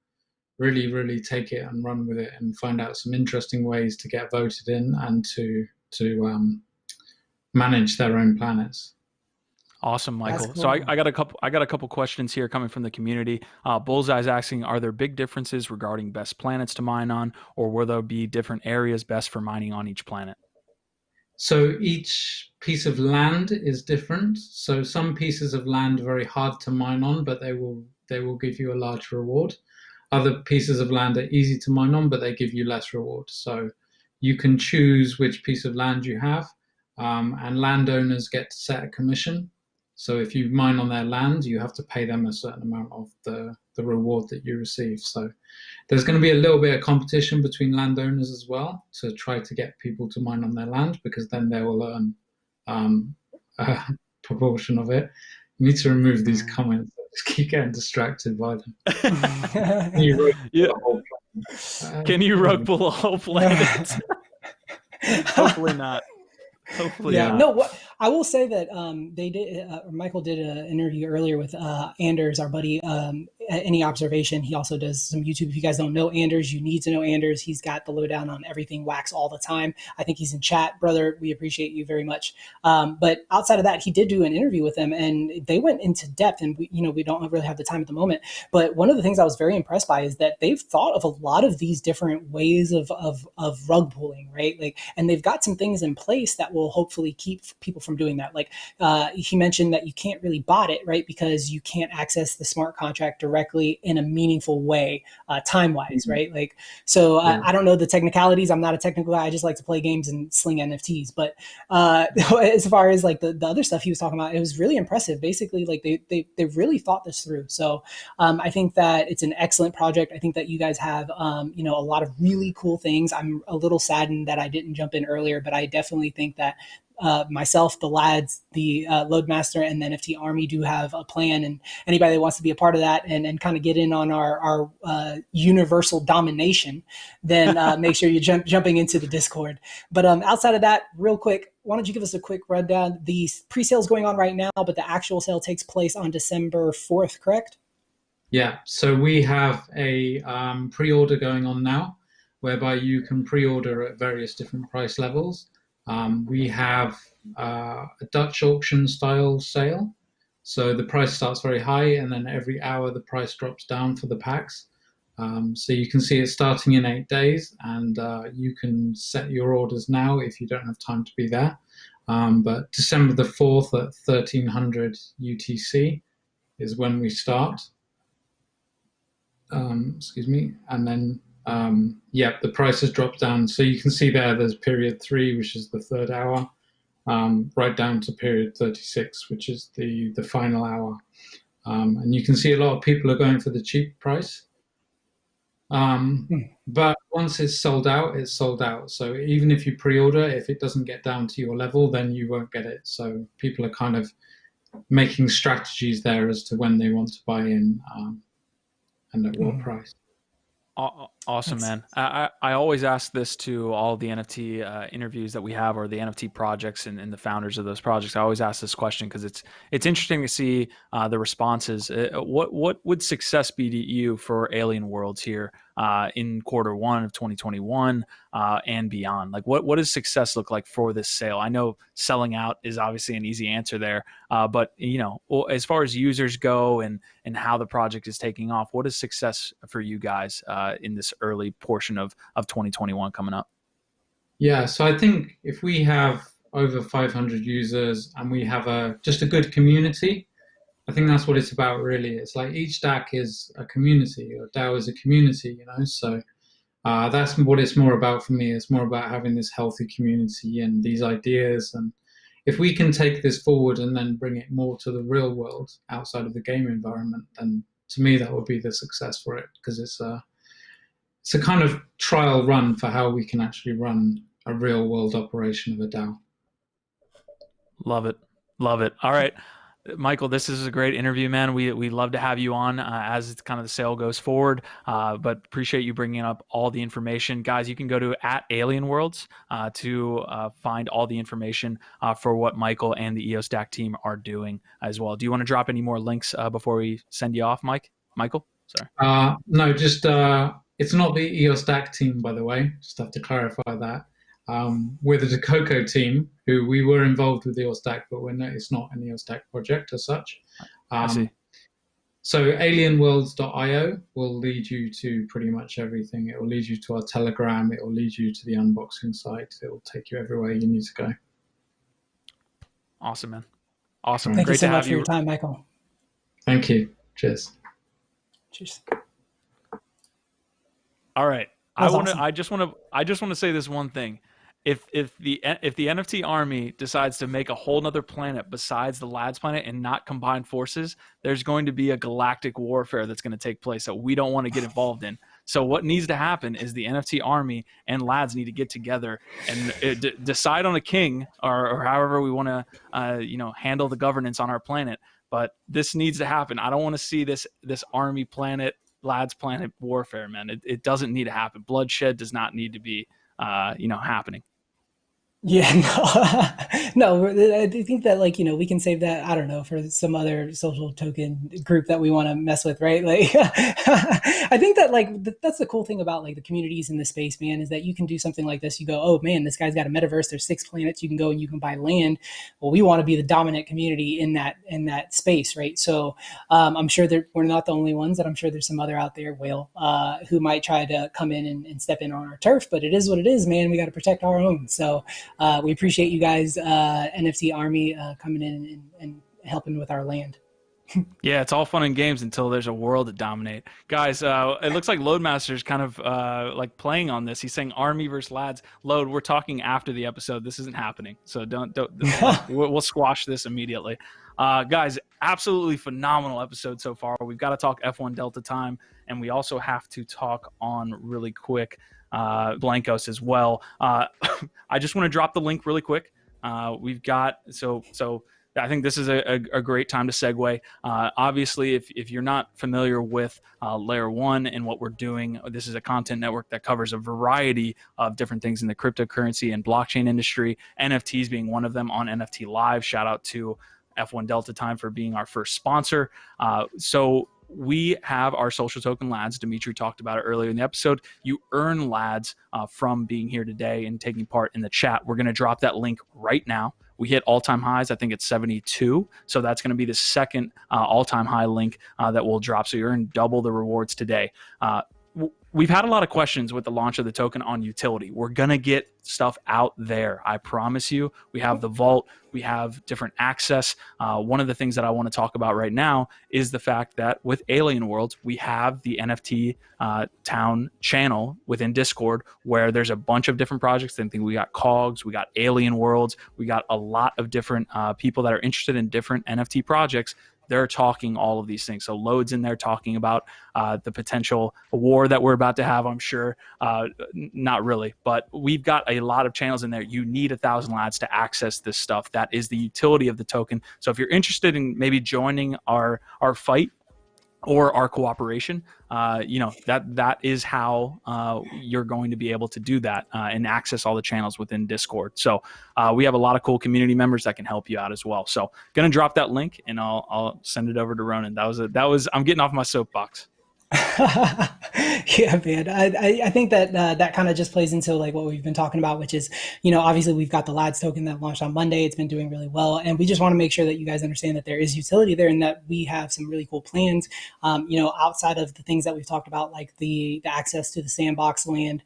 really, really take it and run with it and find out some interesting ways to get voted in and to manage their own planets. Awesome, Michael. That's So cool. I got a couple questions here coming from the community. Bullseye's asking, are there big differences regarding best planets to mine on, or will there be different areas best for mining on each planet? So each piece of land is different. So some pieces of land are very hard to mine on, but they will give you a large reward. Other pieces of land are easy to mine on, but they give you less reward. So you can choose which piece of land you have, and landowners get to set a commission. So if you mine on their land, you have to pay them a certain amount of the reward that you receive. So there's going to be a little bit of competition between landowners as well to try to get people to mine on their land, because then they will earn a proportion of it. You need to remove these comments. I just keep getting distracted by them. Yeah. Can you rug pull a whole planet? Hopefully not. Hopefully Yeah, not. no. What I will say that they did. Michael did an interview earlier with Anders, our buddy. Any observation? He also does some YouTube. If you guys don't know Anders, you need to know Anders. He's got the lowdown on everything wax all the time. I think he's in chat, brother. We appreciate you very much. But outside of that, he did do an interview with them, and they went into depth. And we don't really have the time at the moment. But one of the things I was very impressed by is that they've thought of a lot of these different ways of rug pulling, right? Like, and they've got some things in place that will hopefully keep people from doing that. Like he mentioned that you can't really bot it, right? Because you can't access the smart contract directly in a meaningful way, time-wise, right? Like, so I don't know the technicalities. I'm not a technical guy. I just like to play games and sling NFTs. But as far as like the other stuff he was talking about, it was really impressive. Basically, like they really thought this through. So I think that it's an excellent project. I think that you guys have a lot of really cool things. I'm a little saddened that I didn't jump in earlier, but I definitely think that myself, the lads, the Loadmaster, and the NFT Army do have a plan. And anybody that wants to be a part of that and kind of get in on our universal domination, then make sure you're jumping into the Discord. But outside of that, real quick, why don't you give us a quick rundown? The pre-sale is going on right now, but the actual sale takes place on December 4th, correct? Yeah, so we have a pre-order going on now, whereby you can pre-order at various different price levels. We have a Dutch auction style sale. So the price starts very high, and then every hour the price drops down for the packs. So you can see it starting in 8 days, and you can set your orders now if you don't have time to be there. But December the 4th at 1300 UTC is when we start. Excuse me. And then the price has dropped down. So you can see there's period 3, which is the third hour, right down to period 36, which is the final hour. And you can see a lot of people are going for the cheap price. But once it's sold out, it's sold out. So even if you pre-order, if it doesn't get down to your level, then you won't get it. So people are kind of making strategies there as to when they want to buy in and at what price. Awesome, man. I always ask this to all the NFT interviews that we have, or the NFT projects and the founders of those projects. I always ask this question because it's interesting to see the responses. What would success be to you for Alien Worlds here in Q1 of 2021 and beyond? Like, what does success look like for this sale? I know selling out is obviously an easy answer there, but as far as users go and how the project is taking off, what is success for you guys in this early portion of 2021 coming up? Yeah, so I think if we have over 500 users and we have just a good community, I think that's what it's about, really. It's like each DAC is a community, or DAO is a community, so that's what it's more about for me. It's more about having this healthy community and these ideas. And if we can take this forward and then bring it more to the real world outside of the game environment, then to me that would be the success for it, because it's a kind of trial run for how we can actually run a real world operation of a DAO. Love it. Love it. All right. Michael, this is a great interview, man. We love to have you on as it's kind of the sale goes forward, but appreciate you bringing up all the information. Guys, you can go to @AlienWorlds to find all the information for what Michael and the EOS DAC team are doing as well. Do you want to drop any more links before we send you off, Michael? Sorry. No, just it's not the EOS DAC team, by the way. Just have to clarify that. with the Coco team, who we were involved with EOStack, but it's not an EOStack project as such. I see. So alienworlds.io will lead you to pretty much everything. It will lead you to our Telegram. It will lead you to the unboxing site. It will take you everywhere you need to go. Awesome, man. Awesome. Thank Great you so to much have for you. your time, Michael. Thank you. Cheers. Cheers. All right. Awesome. I just want to say this one thing. If the NFT army decides to make a whole nother planet besides the lads planet and not combine forces, there's going to be a galactic warfare that's going to take place that we don't want to get involved in. So what needs to happen is the NFT army and lads need to get together and decide on a king or however we want to handle the governance on our planet. But this needs to happen. I don't want to see this army planet, lads planet warfare, man. It doesn't need to happen. Bloodshed does not need to be happening. Yeah, no, I think that we can save that, I don't know, for some other social token group that we want to mess with, right? Like, I think that that's the cool thing about the communities in the space, man, is that you can do something like this. You go, oh man, this guy's got a metaverse. There's 6 planets. You can go and you can buy land. Well, we want to be the dominant community in that space, right? So I'm sure that we're not the only ones, and I'm sure there's some other out there, Whale, who might try to come in and step in on our turf. But it is what it is, man. We got to protect our own. So we appreciate you guys, NFT Army, coming in and helping with our land. Yeah, it's all fun and games until there's a world to dominate. Guys, it looks like Loadmaster's kind of playing on this. He's saying Army versus Lads. Load, we're talking after the episode. This isn't happening. So don't we'll squash this immediately. Guys, absolutely phenomenal episode so far. We've got to talk F1 Delta time, and we also have to talk on really quick Blankos as well. I just want to drop the link really quick. We've got so I think this is a great time to segue. Obviously, if you're not familiar with Layer 1 and what we're doing, this is a content network that covers a variety of different things in the cryptocurrency and blockchain industry, NFTs being one of them on NFT Live. Shout out to F1 Delta Time for being our first sponsor. So we have our social token lads. Dimitri talked about it earlier in the episode. You earn lads from being here today and taking part in the chat. We're going to drop that link right now. We hit all-time highs. I think it's 72. So that's going to be the second all-time high link that will drop. So you earn double the rewards today. We've had a lot of questions with the launch of the token on utility. We're going to get stuff out there. I promise you. We have the vault. We have different access. One of the things that I want to talk about right now is the fact that with Alien Worlds, we have the NFT town channel within Discord where there's a bunch of different projects. I think we got KOGs, we got Alien Worlds, we got a lot of different people that are interested in different NFT projects. They're talking all of these things. So Load's in there talking about the potential war that we're about to have, I'm sure. Not really, but we've got a lot of channels in there. You need 1,000 lads to access this stuff. That is the utility of the token. So if you're interested in maybe joining our fight or our cooperation, that is how you're going to be able to do that and access all the channels within Discord. So we have a lot of cool community members that can help you out as well. So gonna drop that link and I'll send it over to Ronin. That was I'm getting off my soapbox. Yeah, man. I think that that kind of just plays into what we've been talking about, which is, obviously we've got the lads token that launched on Monday. It's been doing really well. And we just want to make sure that you guys understand that there is utility there and that we have some really cool plans, outside of the things that we've talked about, like the access to the sandbox land,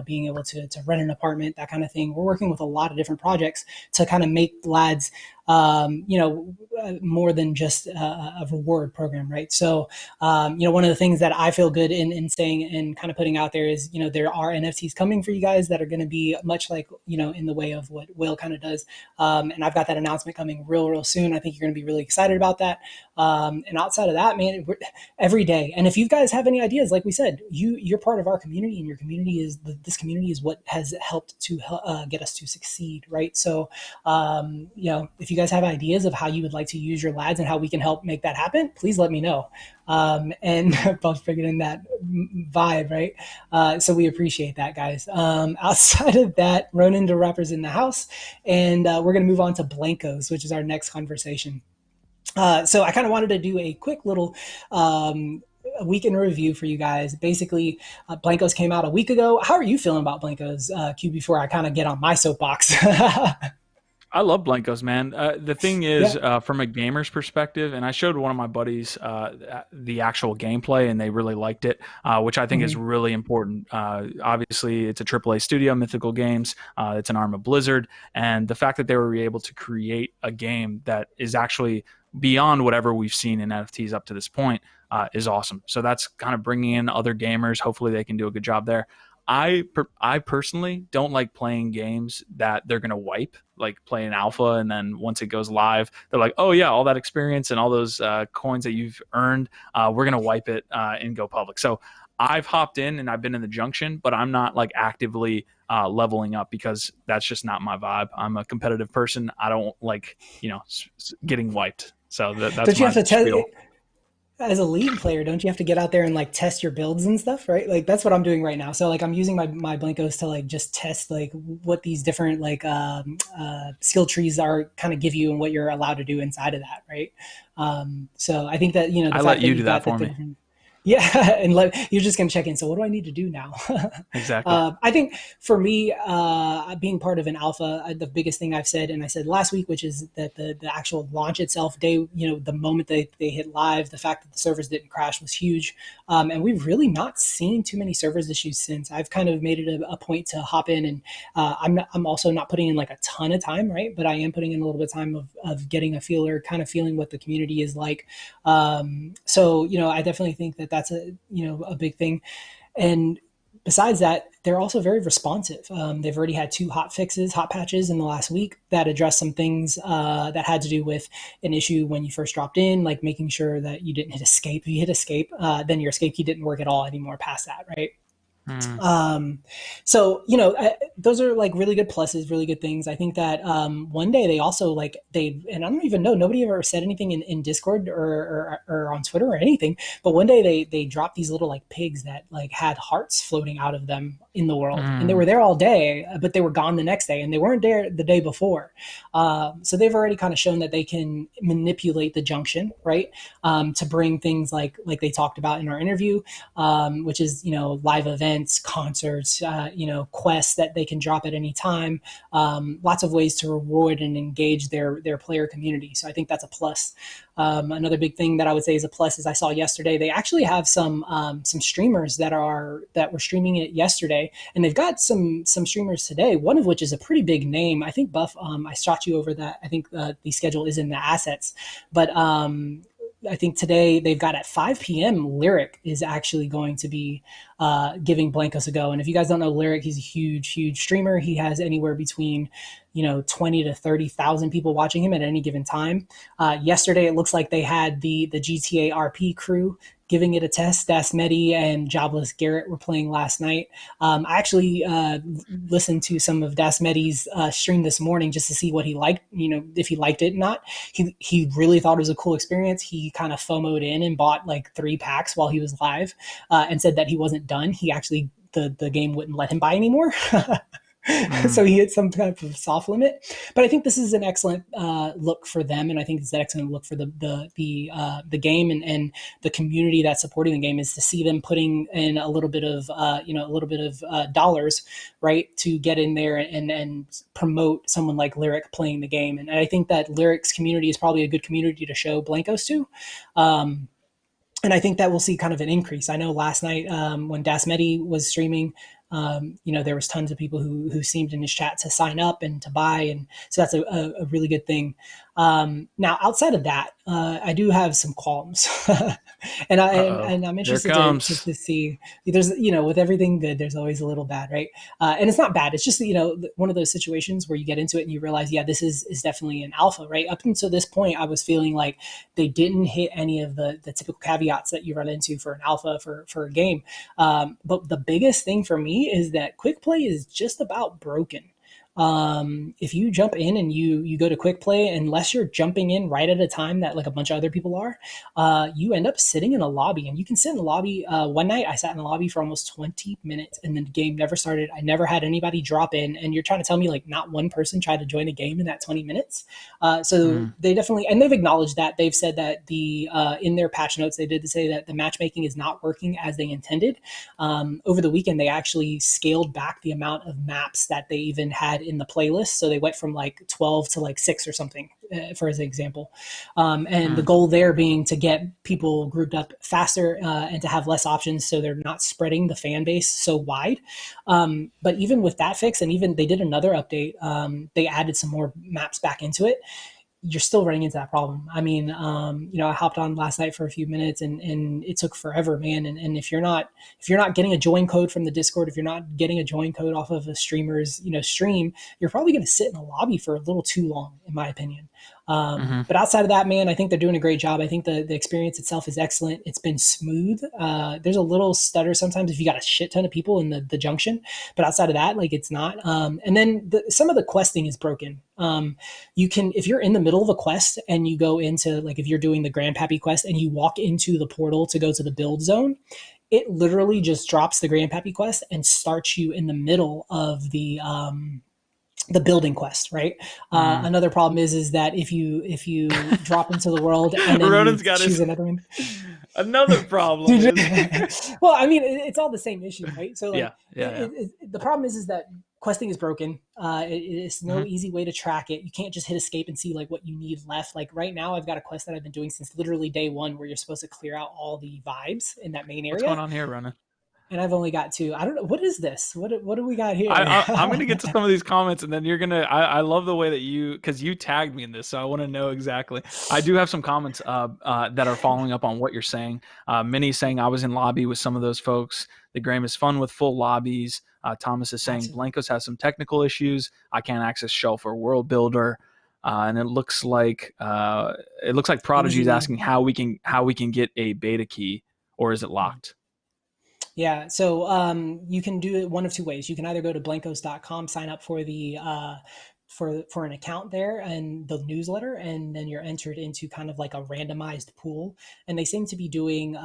being able to rent an apartment, that kind of thing. We're working with a lot of different projects to kind of make lads more than just a reward program, right? So, one of the things that I feel good in saying and kind of putting out there is, there are NFTs coming for you guys that are going to be much like, in the way of what Will kind of does. And I've got that announcement coming real soon. I think you're going to be really excited about that. And outside of that, man, every day. And if you guys have any ideas, like we said, you're part of our community, and your community is this community is what has helped to get us to succeed, right? So, if you guys have ideas of how you would like to use your lads and how we can help make that happen, please let me know. And Bob's bringing in that vibe, right? So we appreciate that, guys. Outside of that, Ronin the Rapper's in the house, and we're going to move on to Blankos, which is our next conversation. So I kind of wanted to do a quick little a week in review for you guys. Basically, Blankos came out a week ago. How are you feeling about Blankos, Q, before I kind of get on my soapbox? I love Blankos, man. The thing is, Yeah. from a gamer's perspective, and I showed one of my buddies the actual gameplay, and they really liked it, which I think is Mhm. really important. Obviously, it's a AAA studio, Mythical Games. It's an arm of Blizzard, and the fact that they were able to create a game that is actually beyond whatever we've seen in NFTs up to this point is awesome. So that's kind of bringing in other gamers. Hopefully, they can do a good job there. I personally don't like playing games that they're gonna wipe, like playing alpha, and then once it goes live, they're like, oh yeah, all that experience and all those coins that you've earned, we're gonna wipe it and go public. So I've hopped in and I've been in the junction, but I'm not like actively leveling up because that's just not my vibe. I'm a competitive person. I don't like getting wiped. So that's Don't you my have to tell? spiel. As a league player, don't you have to get out there and like test your builds and stuff, right? Like that's what I'm doing right now. So like I'm using my Blankos to like just test like what these different like skill trees are kind of give you and what you're allowed to do inside of that, right? So I think that the I let fact that you you've do that got the for me. different, yeah, and you're just gonna check in. So what do I need to do now? Exactly. I think for me, being part of an alpha, the biggest thing I've said, and I said last week, which is that the actual launch itself, the moment they hit live, the fact that the servers didn't crash was huge. And we've really not seen too many servers issues since. I've kind of made it a point to hop in, and I'm also not putting in like a ton of time, right? But I am putting in a little bit of time of getting a feeler, kind of feeling what the community is like. So I definitely think that that's a big thing. And besides that, they're also very responsive. They've already had two hot patches in the last week that address some things that had to do with an issue when you first dropped in, like making sure that you didn't hit escape. If you hit escape, then your escape key didn't work at all anymore past that, right? Mm. Um, so those are like really good pluses, really good things. I think that one day they also and I don't even know, nobody ever said anything in Discord or on Twitter or anything, but one day they dropped these little like pigs that like had hearts floating out of them in the world, and they Mm. were there all day, but they were gone the next day, and they weren't there the day before. So they've already kind of shown that they can manipulate the junction, right? To bring things like they talked about in our interview, which is live events, concerts, quests that they can drop at any time. Lots of ways to reward and engage their player community. So I think that's a plus. Another big thing that I would say is a plus is I saw yesterday they actually have some streamers that were streaming it yesterday, and they've got some streamers today. One of which is a pretty big name. I think Buff. I shot you over that. I think the schedule is in the assets, but I think today they've got at 5 p.m. Lyric is actually going to be giving Blankos a go. And if you guys don't know Lyric, he's a huge streamer. He has anywhere between 20 to 30,000 people watching him at any given time. Yesterday, it looks like they had the GTA RP crew giving it a test. Dasmedi and Jobless Garrett were playing last night. I actually listened to some of Dasmedi's stream this morning just to see what he liked, if he liked it or not. He really thought it was a cool experience. He kind of FOMO'd in and bought like 3 packs while he was live, and said that he wasn't done. He actually, the game wouldn't let him buy anymore. So Mm. he hit some type of soft limit, but I think this is an excellent look for them, and I think it's an excellent look for the game and the community that's supporting the game, is to see them putting in a little bit of dollars, right, to get in there and promote someone like Lyric playing the game. And I think that Lyric's community is probably a good community to show Blankos to. And I think that we'll see kind of an increase. I know last night when Dasmedi was streaming, there was tons of people who seemed in his chat to sign up and to buy, and so that's a really good thing. Now, outside of that, I do have some qualms, and Uh-oh. I'm Here it interested comes. to see. There's with everything good, there's always a little bad, right? And it's not bad. It's just one of those situations where you get into it and you realize, yeah, this is definitely an alpha, right? Up until this point, I was feeling like they didn't hit any of the typical caveats that you run into for an alpha for a game. But the biggest thing for me is that quick play is just about broken. if you jump in and you go to quick play, unless you're jumping in right at a time that like a bunch of other people are, you end up sitting in a lobby, and you can sit in the lobby. One night I sat in the lobby for almost 20 minutes and then the game never started. I never had anybody drop in, and you're trying to tell me like not one person tried to join a game in that 20 minutes. So they definitely, and they've acknowledged that. They've said that in their patch notes, they did say that the matchmaking is not working as they intended. Over the weekend, they actually scaled back the amount of maps that they even had in the playlist. So they went from like 12 to like 6 or something, for as an example. And the goal there being to get people grouped up faster and to have less options, so they're not spreading the fan base so wide. But even with that fix, and even they did another update, they added some more maps back into it. You're still running into that problem. I mean, I hopped on last night for a few minutes and it took forever, man. And if you're not getting a join code from the Discord, if you're not getting a join code off of a streamer's, stream, you're probably going to sit in a lobby for a little too long, in my opinion. But outside of that, man, I think they're doing a great job. I think the experience itself is excellent. It's been smooth. There's a little stutter sometimes if you got a shit ton of people in the junction, but outside of that, like it's not. And then some of the questing is broken. You can, if you're in the middle of a quest and you go into, like if you're doing the Grandpappy quest and you walk into the portal to go to the build zone, it literally just drops the Grandpappy quest and starts you in the middle of the building quest, right? Another problem is that if you drop into the world and then Ronin's you got choose another one. Another problem is Well, I mean, it's all the same issue, right? So like, yeah. The problem is that questing is broken. It's no easy way to track it. You can't just hit escape and see like what you need left. Like right now, I've got a quest that I've been doing since literally day one, where you're supposed to clear out all the vibes in that main area. What's going on here, Ronin? And I've only got 2. I don't know. What is this? What do we got here? I'm going to get to some of these comments, and then you're going to, I love the way that because you tagged me in this, so I want to know exactly. I do have some comments that are following up on what you're saying. Minnie saying, I was in lobby with some of those folks. The game is fun with full lobbies. Thomas is saying, Blankos has some technical issues. I can't access Shelf or World Builder. And it looks like Prodigy is asking how we can get a beta key, or is it locked? Yeah, so you can do it one of two ways. You can either go to blankos.com, sign up for the for an account there and the newsletter, and then you're entered into kind of like a randomized pool. And they seem to be doing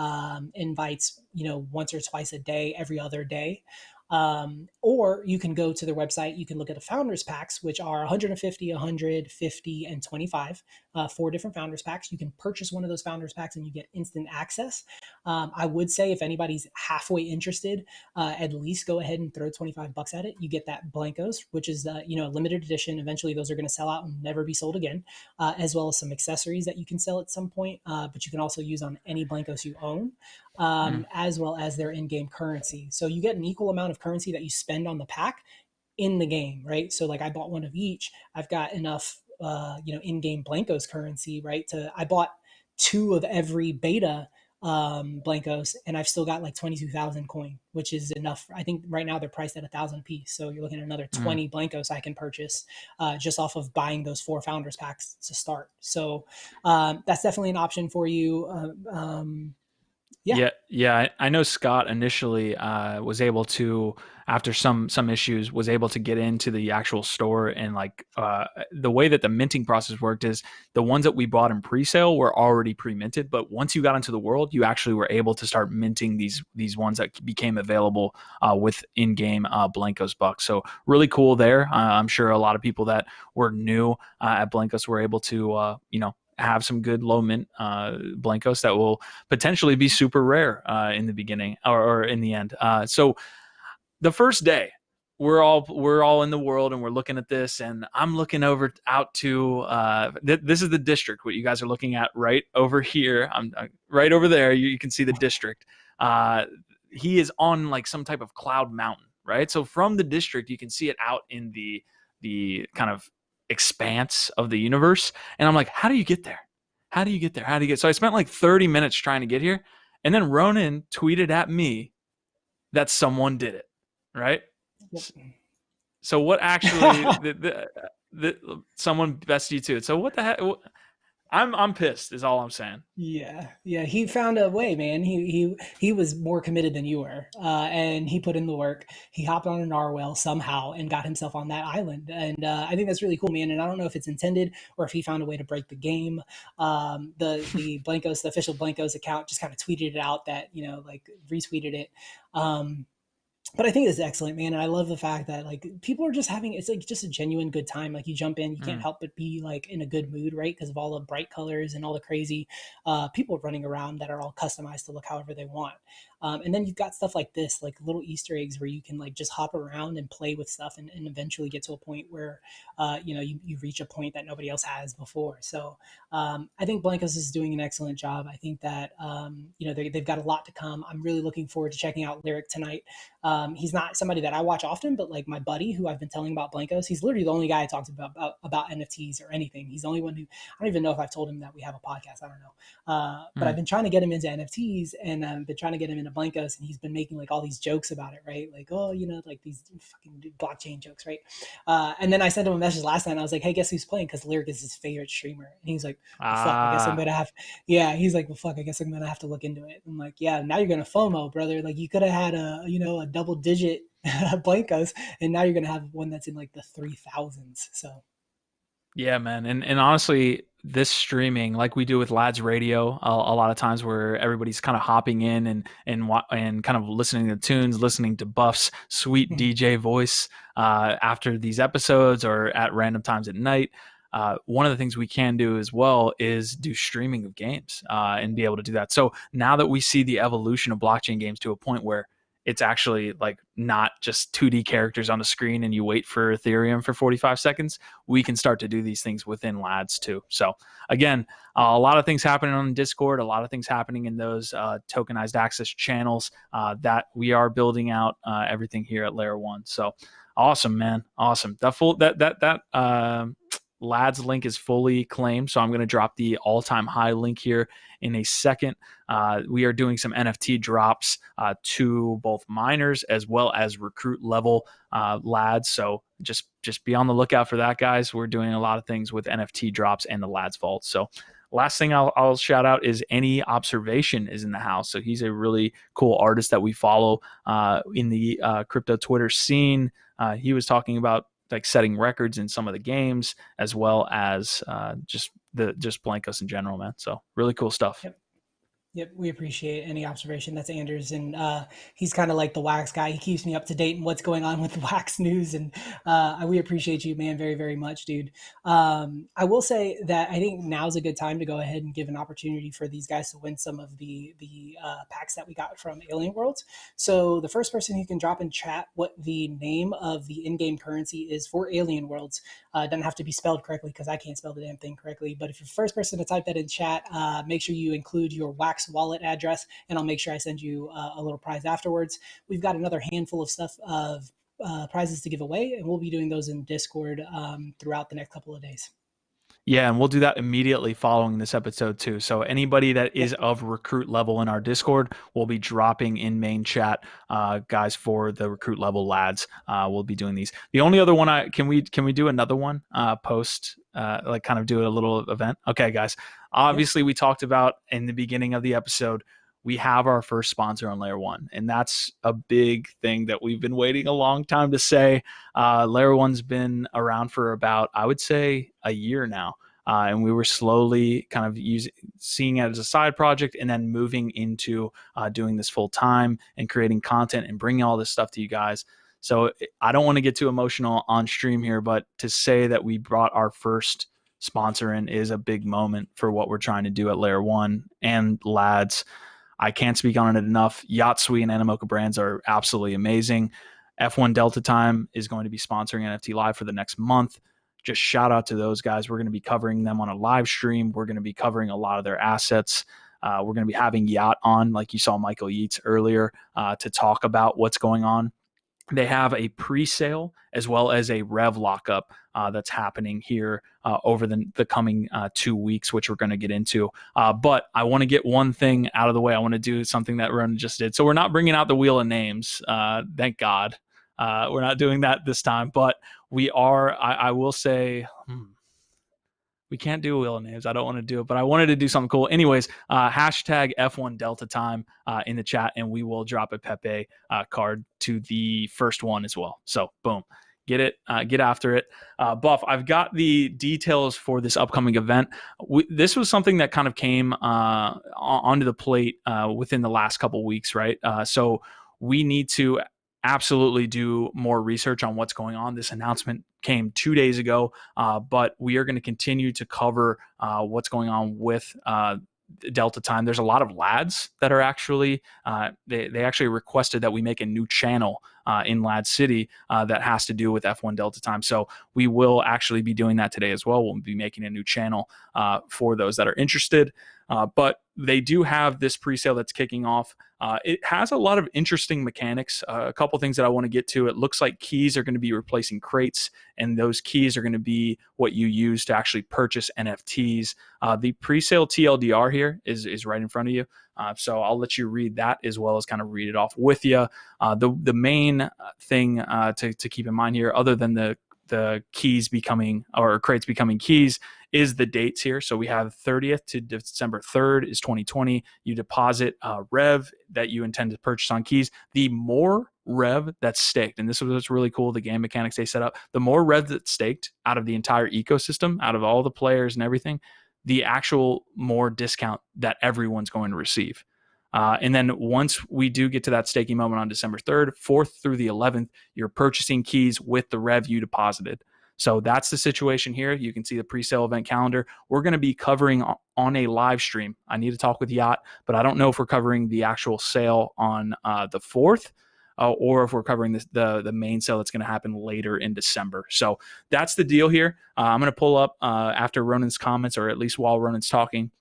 invites, once or twice a day, every other day. Or you can go to their website. You can look at the founders packs, which are 150, 150, and 25, 4 different founders packs. You can purchase one of those founders packs and you get instant access. I would say if anybody's halfway interested, at least go ahead and throw $25 at it. You get that Blankos, which is a limited edition. Eventually those are going to sell out and never be sold again, as well as some accessories that you can sell at some point, but you can also use on any Blankos you own. As well as their in-game currency. So you get an equal amount of currency that you spend on the pack in the game, right? So like I bought one of each. I've got enough, in-game Blankos currency, right? I bought 2 of every beta Blankos, and I've still got like 22,000 coin, which is enough. I think right now they're priced at 1,000 a piece. So you're looking at another 20 Blankos I can purchase just off of buying those 4 founders packs to start. So that's definitely an option for you. Yeah. I know Scott initially was able to, after some issues, was able to get into the actual store, and like the way that the minting process worked is the ones that we bought in pre-sale were already pre-minted, but once you got into the world, you actually were able to start minting these ones that became available with in-game Blankos bucks. So really cool there. I'm sure a lot of people that were new at Blankos were able to have some good low mint Blankos that will potentially be super rare in the beginning or in the end. So the first day, we're all in the world and we're looking at this, and I'm looking out to this is the district. What you guys are looking at right over here, I'm right over there. You can see the district. He is on like some type of cloud mountain, right? So from the district, you can see it out in the kind of expanse of the universe, and I'm like, how do you get there? So I spent like 30 minutes trying to get here, and then Ronin tweeted at me that someone did it, right? Yep. So what actually someone bested you to it. So what the heck? I'm pissed is all I'm saying. Yeah, yeah, he found a way, man. He was more committed than you were, and he put in the work. He hopped on a narwhal somehow and got himself on that island, and I think that's really cool, man. And I don't know if it's intended or if he found a way to break the game. The Blankos, the official Blankos account, just kind of tweeted it out that like retweeted it. But I think it's excellent, man. And I love the fact that like people are just having it's like just a genuine good time. Like you jump in, you can't help but be like in a good mood, right? Because of all the bright colors and all the crazy people running around that are all customized to look however they want. And then you've got stuff like this, like little Easter eggs where you can like just hop around and play with stuff and eventually get to a point where you reach a point that nobody else has before. So I think Blankos is doing an excellent job. I think that they've got a lot to come. I'm really looking forward to checking out Lyric tonight. He's not somebody that I watch often, but like my buddy who I've been telling about Blankos, he's literally the only guy I talked about NFTs or anything. He's the only one who I don't even know if I've told him that we have a podcast. I don't know. But I've been trying to get him into NFTs and I've been trying to get him into Blankos, and he's been making like all these jokes about it, right? Like, oh, like these fucking blockchain jokes, right? And then I sent him a message last night and I was like, hey, guess who's playing? Because Lyric is his favorite streamer. And he's like, well, fuck, I guess I'm gonna have he's like, well, fuck, I guess I'm gonna have to look into it. I'm like, yeah, now you're gonna FOMO, brother. Like you could have had a double digit Blankos, and now you're gonna have one that's in like the 3,000s. So yeah, man. And honestly, this streaming, like we do with Lads Radio, a lot of times where everybody's kind of hopping in and kind of listening to tunes, listening to Buff's sweet DJ voice after these episodes or at random times at night. One of the things we can do as well is do streaming of games and be able to do that. So now that we see the evolution of blockchain games to a point where it's actually like not just 2D characters on the screen and you wait for Ethereum for 45 seconds, we can start to do these things within Lads too. So again, a lot of things happening on Discord, a lot of things happening in those tokenized access channels that we are building out everything here at Layer 1. So awesome, man. Awesome. That Lads link is fully claimed, so I'm going to drop the all-time high link here in a second. We are doing some NFT drops to both miners as well as recruit level Lads, so just be on the lookout for that, guys. We're doing a lot of things with NFT drops and the Lads vault. So last thing I'll shout out is Any Observation is in the house. So he's a really cool artist that we follow in the crypto Twitter scene. He was talking about like setting records in some of the games, as well as just Blankos in general, man. So really cool stuff. Yep, we appreciate Any Observation. That's Anders, and he's kind of like the Wax guy. He keeps me up to date in what's going on with the Wax news, and we appreciate you, man, very, very much, dude. I will say that I think now's a good time to go ahead and give an opportunity for these guys to win some of the packs that we got from Alien Worlds. So the first person who can drop in chat what the name of the in-game currency is for Alien Worlds, doesn't have to be spelled correctly because I can't spell the damn thing correctly. But if you're the first person to type that in chat, make sure you include your Wax wallet address, and I'll make sure I send you a little prize afterwards. We've got another handful of stuff of prizes to give away, and we'll be doing those in Discord throughout the next couple of days. Yeah, and we'll do that immediately following this episode too. So anybody that is of recruit level in our Discord will be dropping in main chat, guys, for the recruit level Lads. We'll be doing these. The only other one can we do another one post like kind of do a little event? Okay, guys. Obviously, we talked about in the beginning of the episode, we have our first sponsor on Layer 1, and that's a big thing that we've been waiting a long time to say. Layer 1's been around for about, I would say, a year now, and we were slowly kind of seeing it as a side project and then moving into doing this full time and creating content and bringing all this stuff to you guys. So I don't want to get too emotional on stream here, but to say that we brought our first sponsor in is a big moment for what we're trying to do at Layer 1 and Lads. I can't speak on it enough. Yatsui and Animoca brands are absolutely amazing. F1 Delta Time is going to be sponsoring NFT Live for the next month. Just shout out to those guys. We're going to be covering them on a live stream. We're going to be covering a lot of their assets. We're going to be having Yacht on, like you saw Michael Yeats earlier, to talk about what's going on. They have a pre-sale as well as a rev lockup that's happening here over the coming 2 weeks, which we're going to get into. But I want to get one thing out of the way. I want to do something that Ronin just did. So we're not bringing out the wheel of names. Thank God. We're not doing that this time. But we are, I will say, We can't do wheel of names. I don't want to do it, but I wanted to do something cool. Anyways, hashtag F1 Delta Time in the chat, and we will drop a Pepe card to the first one as well. So boom. Get it, get after it. Buff, I've got the details for this upcoming event. This was something that kind of came onto the plate within the last couple weeks, right? So we need to absolutely do more research on what's going on. This announcement came 2 days ago, but we are going to continue to cover what's going on with Delta Time. There's a lot of lads that are actually they actually requested that we make a new channel in Lad City that has to do with F1 Delta Time. So we will actually be doing that today as well. We'll be making a new channel for those that are interested. But they do have this pre-sale that's kicking off. It has a lot of interesting mechanics. A couple things that I want to get to. It looks like keys are going to be replacing crates, and those keys are going to be what you use to actually purchase NFTs. The pre-sale TLDR here is right in front of you. So I'll let you read that as well as kind of read it off with you. The main thing to keep in mind here, other than the keys becoming, or crates becoming keys, is the dates here. So we have 30th to December 3rd is 2020. You deposit rev that you intend to purchase on keys. The more rev that's staked, and this is what's really cool, the game mechanics they set up, the more rev that's staked out of the entire ecosystem, out of all the players and everything, the actual more discount that everyone's going to receive. And then once we do get to that staking moment on December 3rd, 4th through the 11th, you're purchasing keys with the rev you deposited. So that's the situation here. You can see the pre-sale event calendar. We're going to be covering on a live stream. I need to talk with Yacht, but I don't know if we're covering the actual sale on the 4th or if we're covering the main sale that's going to happen later in December. So that's the deal here. I'm going to pull up after Ronin's comments, or at least while Ronin's talking,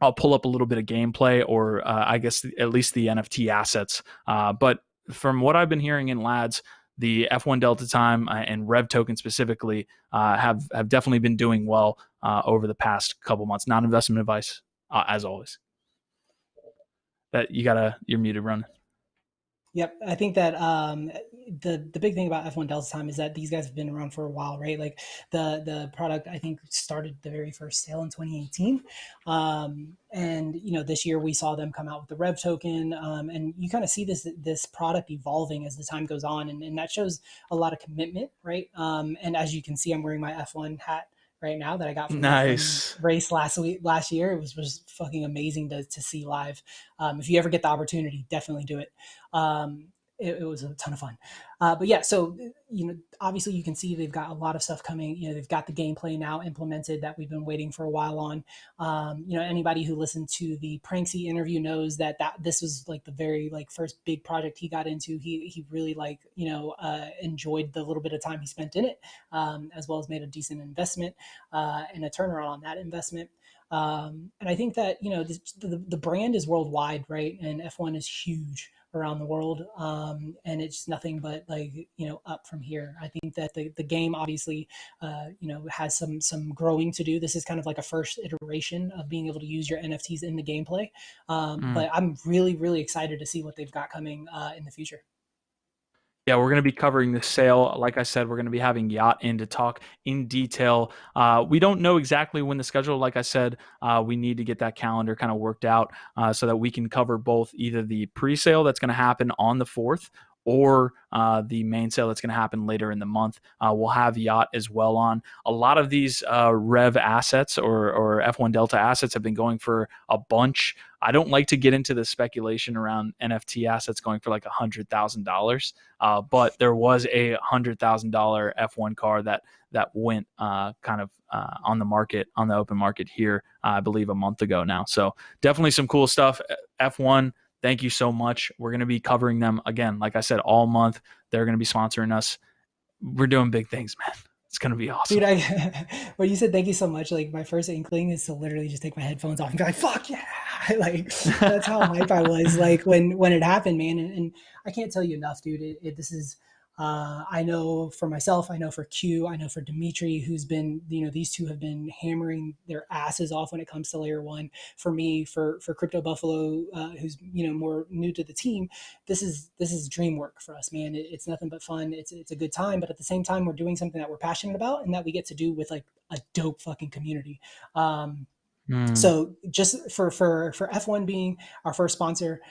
I'll pull up a little bit of gameplay, or I guess at least the NFT assets. But from what I've been hearing in Lads, the F1 Delta Time and Rev Token specifically have definitely been doing well over the past couple months. Not investment advice, as always. That you're muted, Ronin. Yep, I think that the big thing about F1 Delta Time is that these guys have been around for a while, right? Like the product, I think, started the very first sale in 2018, and this year we saw them come out with the Rev token, and you kind of see this product evolving as the time goes on, and that shows a lot of commitment, right? And as you can see, I'm wearing my F1 hat right now that I got from nice the race last year. It was fucking amazing to see live. If you ever get the opportunity, definitely do it. It was a ton of fun. But yeah, so obviously you can see they've got a lot of stuff coming. They've got the gameplay now implemented that we've been waiting for a while on. Anybody who listened to the Pranksy interview knows that this was like the very first big project he got into. He really enjoyed the little bit of time he spent in it, as well as made a decent investment and a turnaround on that investment. And I think that the brand is worldwide, right? And F1 is huge around the world, and it's nothing but up from here. I think that the game obviously has some growing to do. This is kind of like a first iteration of being able to use your NFTs in the gameplay, but I'm really excited to see what they've got coming in the future. Yeah, we're going to be covering the sale. Like I said, we're going to be having Yacht in to talk in detail. We don't know exactly when the schedule, like I said, we need to get that calendar kind of worked out so that we can cover both either the pre-sale that's going to happen on the 4th or the main sale that's going to happen later in the month. We'll have Yacht as well on. A lot of these Rev assets or F1 Delta assets have been going for a bunch. I don't like to get into the speculation around NFT assets going for like $100,000, but there was a $100,000 F1 car that went kind of on the market, on the open market here, I believe a month ago now. So definitely some cool stuff. F1, thank you so much. We're going to be covering them again, like I said, all month. They're going to be sponsoring us. We're doing big things, man. It's going to be awesome. Dude, when you said thank you so much, my first inkling is to literally just take my headphones off and be like, fuck yeah. That's how hype I was when it happened, man. And I can't tell you enough, dude. This is I know for myself, I know for Q, I know for Dimitri, who's been, these two have been hammering their asses off when it comes to layer one. For me, for Crypto Buffalo, who's more new to the team, this is dream work for us, man. It's nothing but fun. It's a good time, but at the same time, we're doing something that we're passionate about and that we get to do with like a dope fucking community. So just for F1 being our first sponsor,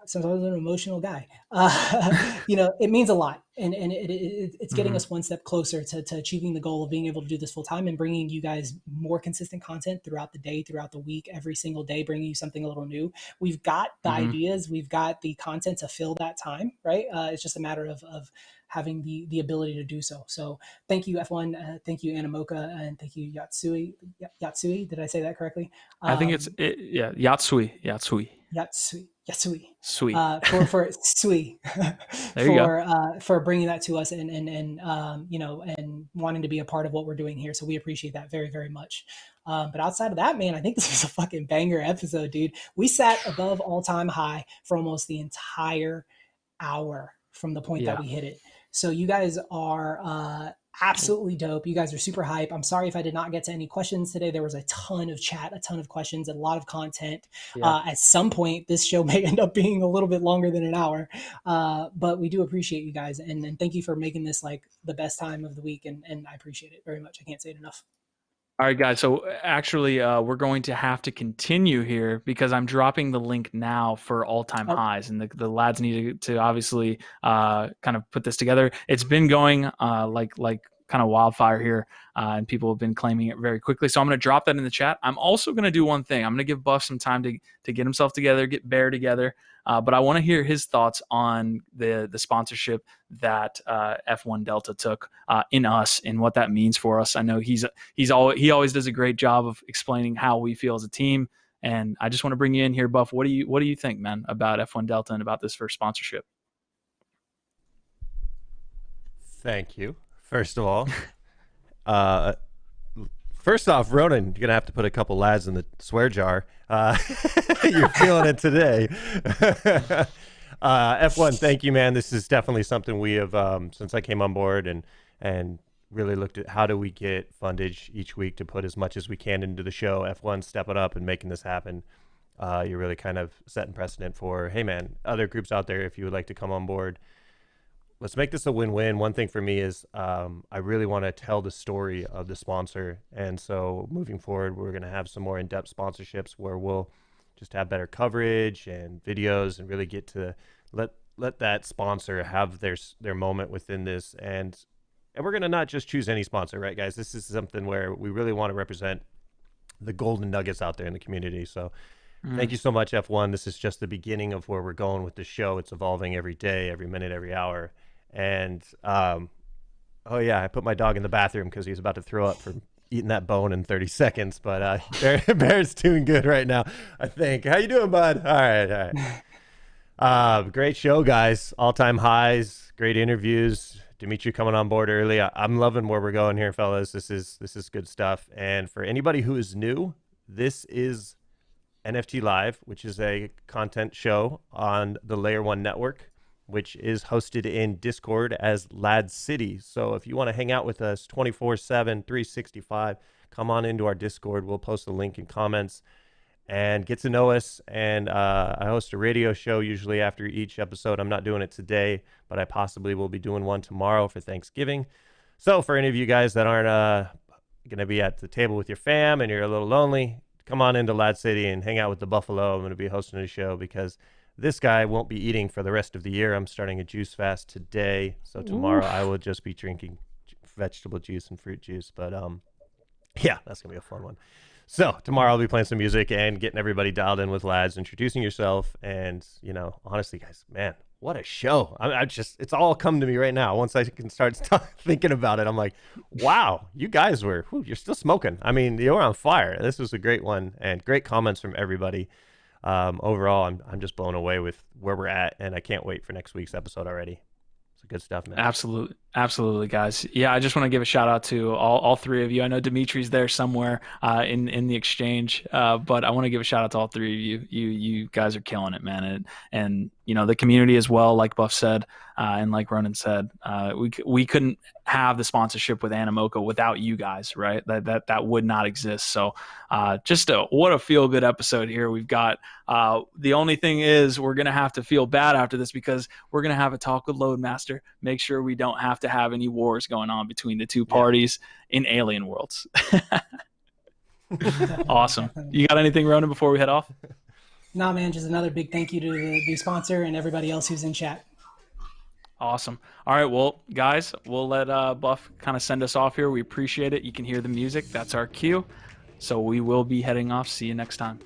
since I was an emotional guy, it means a lot, and it's getting us one step closer to achieving the goal of being able to do this full time and bringing you guys more consistent content throughout the day, throughout the week, every single day, bringing you something a little new. We've got the ideas, we've got the content to fill that time, right? It's just a matter of having the ability to do so. So thank you, F1. Thank you, Animoca, and thank you, Yatsui. Yatsui, did I say that correctly? I think Yatsui. Sui. Sui. For Sui. There you go. For bringing that to us and wanting to be a part of what we're doing here. So we appreciate that very, very much. But outside of that, man, I think this was a fucking banger episode, dude. We sat above all-time high for almost the entire hour from the point that we hit it. So you guys are absolutely dope. You guys are super hype. I'm sorry if I did not get to any questions today. There was a ton of chat, a ton of questions, and a lot of content. At some point, this show may end up being a little bit longer than an hour, but we do appreciate you guys, and thank you for making this like the best time of the week, and I appreciate it very much. I can't say it enough. All right, guys. So actually, we're going to have to continue here because I'm dropping the link now for all-time highs, and the lads need to obviously kind of put this together. It's been going like kind of wildfire here, and people have been claiming it very quickly. So I'm going to drop that in the chat. I'm also going to do one thing. I'm going to give Buff some time to get himself together, get Bear together. But I want to hear his thoughts on the sponsorship that F1 Delta took in us and what that means for us. I know he always does a great job of explaining how we feel as a team, and I just want to bring you in here, Buff. What do you think, man, about F1 Delta and about this first sponsorship? Thank you. First of all, first off, Ronin, you're gonna have to put a couple lads in the swear jar. You're feeling it today. F1, thank you, man. This is definitely something we have since I came on board and really looked at how do we get fundage each week to put as much as we can into the show. F1 stepping up and making this happen. You're really kind of setting precedent for, hey, man, other groups out there, if you would like to come on board, let's make this a win-win. One thing for me is I really want to tell the story of the sponsor. And so moving forward, we're going to have some more in-depth sponsorships where we'll just have better coverage and videos and really get to let that sponsor have their moment within this. And we're going to not just choose any sponsor, right, guys? This is something where we really want to represent the golden nuggets out there in the community. So thank you so much, F1. This is just the beginning of where we're going with the show. It's evolving every day, every minute, every hour. And oh yeah, I put my dog in the bathroom because he was about to throw up for eating that bone in 30 seconds. But Bear's doing good right now, I think. How you doing, bud? All right. Great show, guys. All-time highs, great interviews. Dimitri coming on board early. I'm loving where we're going here, fellas. This is good stuff. And for anybody who is new, this is NFT Live, which is a content show on the Layer 1 network, which is hosted in Discord as Lad City. So if you want to hang out with us 24/7, 365, come on into our Discord. We'll post a link in comments and get to know us. And I host a radio show usually after each episode. I'm not doing it today, but I possibly will be doing one tomorrow for Thanksgiving. So for any of you guys that aren't going to be at the table with your fam and you're a little lonely, come on into Lad City and hang out with the Buffalo. I'm going to be hosting a show because this guy won't be eating for the rest of the year. I'm starting a juice fast today. So tomorrow I will just be drinking vegetable juice and fruit juice. But yeah, that's going to be a fun one. So tomorrow I'll be playing some music and getting everybody dialed in with lads, introducing yourself. And, honestly, guys, man, what a show. It's all come to me right now. Once I can start thinking about it, I'm like, wow, you guys you're still smoking. I mean, you're on fire. This was a great one and great comments from everybody. Overall, I'm just blown away with where we're at, and I can't wait for next week's episode already. It's good stuff, man. Absolutely, guys. Yeah, I just want to give a shout out to all three of you. I know Dimitri's there somewhere in the exchange, but I want to give a shout out to all three of you. You guys are killing it, man, and you know the community as well. Like Buff said, and like Ronin said, we couldn't have the sponsorship with Animoca without you guys, right? That would not exist. So, what a feel good episode here we've got. The only thing is we're gonna have to feel bad after this because we're gonna have a talk with Loadmaster. Make sure we don't have to have any wars going on between the two parties in alien worlds. Awesome. You got anything, Ronan, before we head off? Nah, man, just another big thank you to the sponsor and everybody else who's in chat. Awesome. All right, well, guys, we'll let Buff kind of send us off here. We appreciate it. You can hear the music. That's our cue. So we will be heading off. See you next time.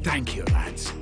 Thank you, lads.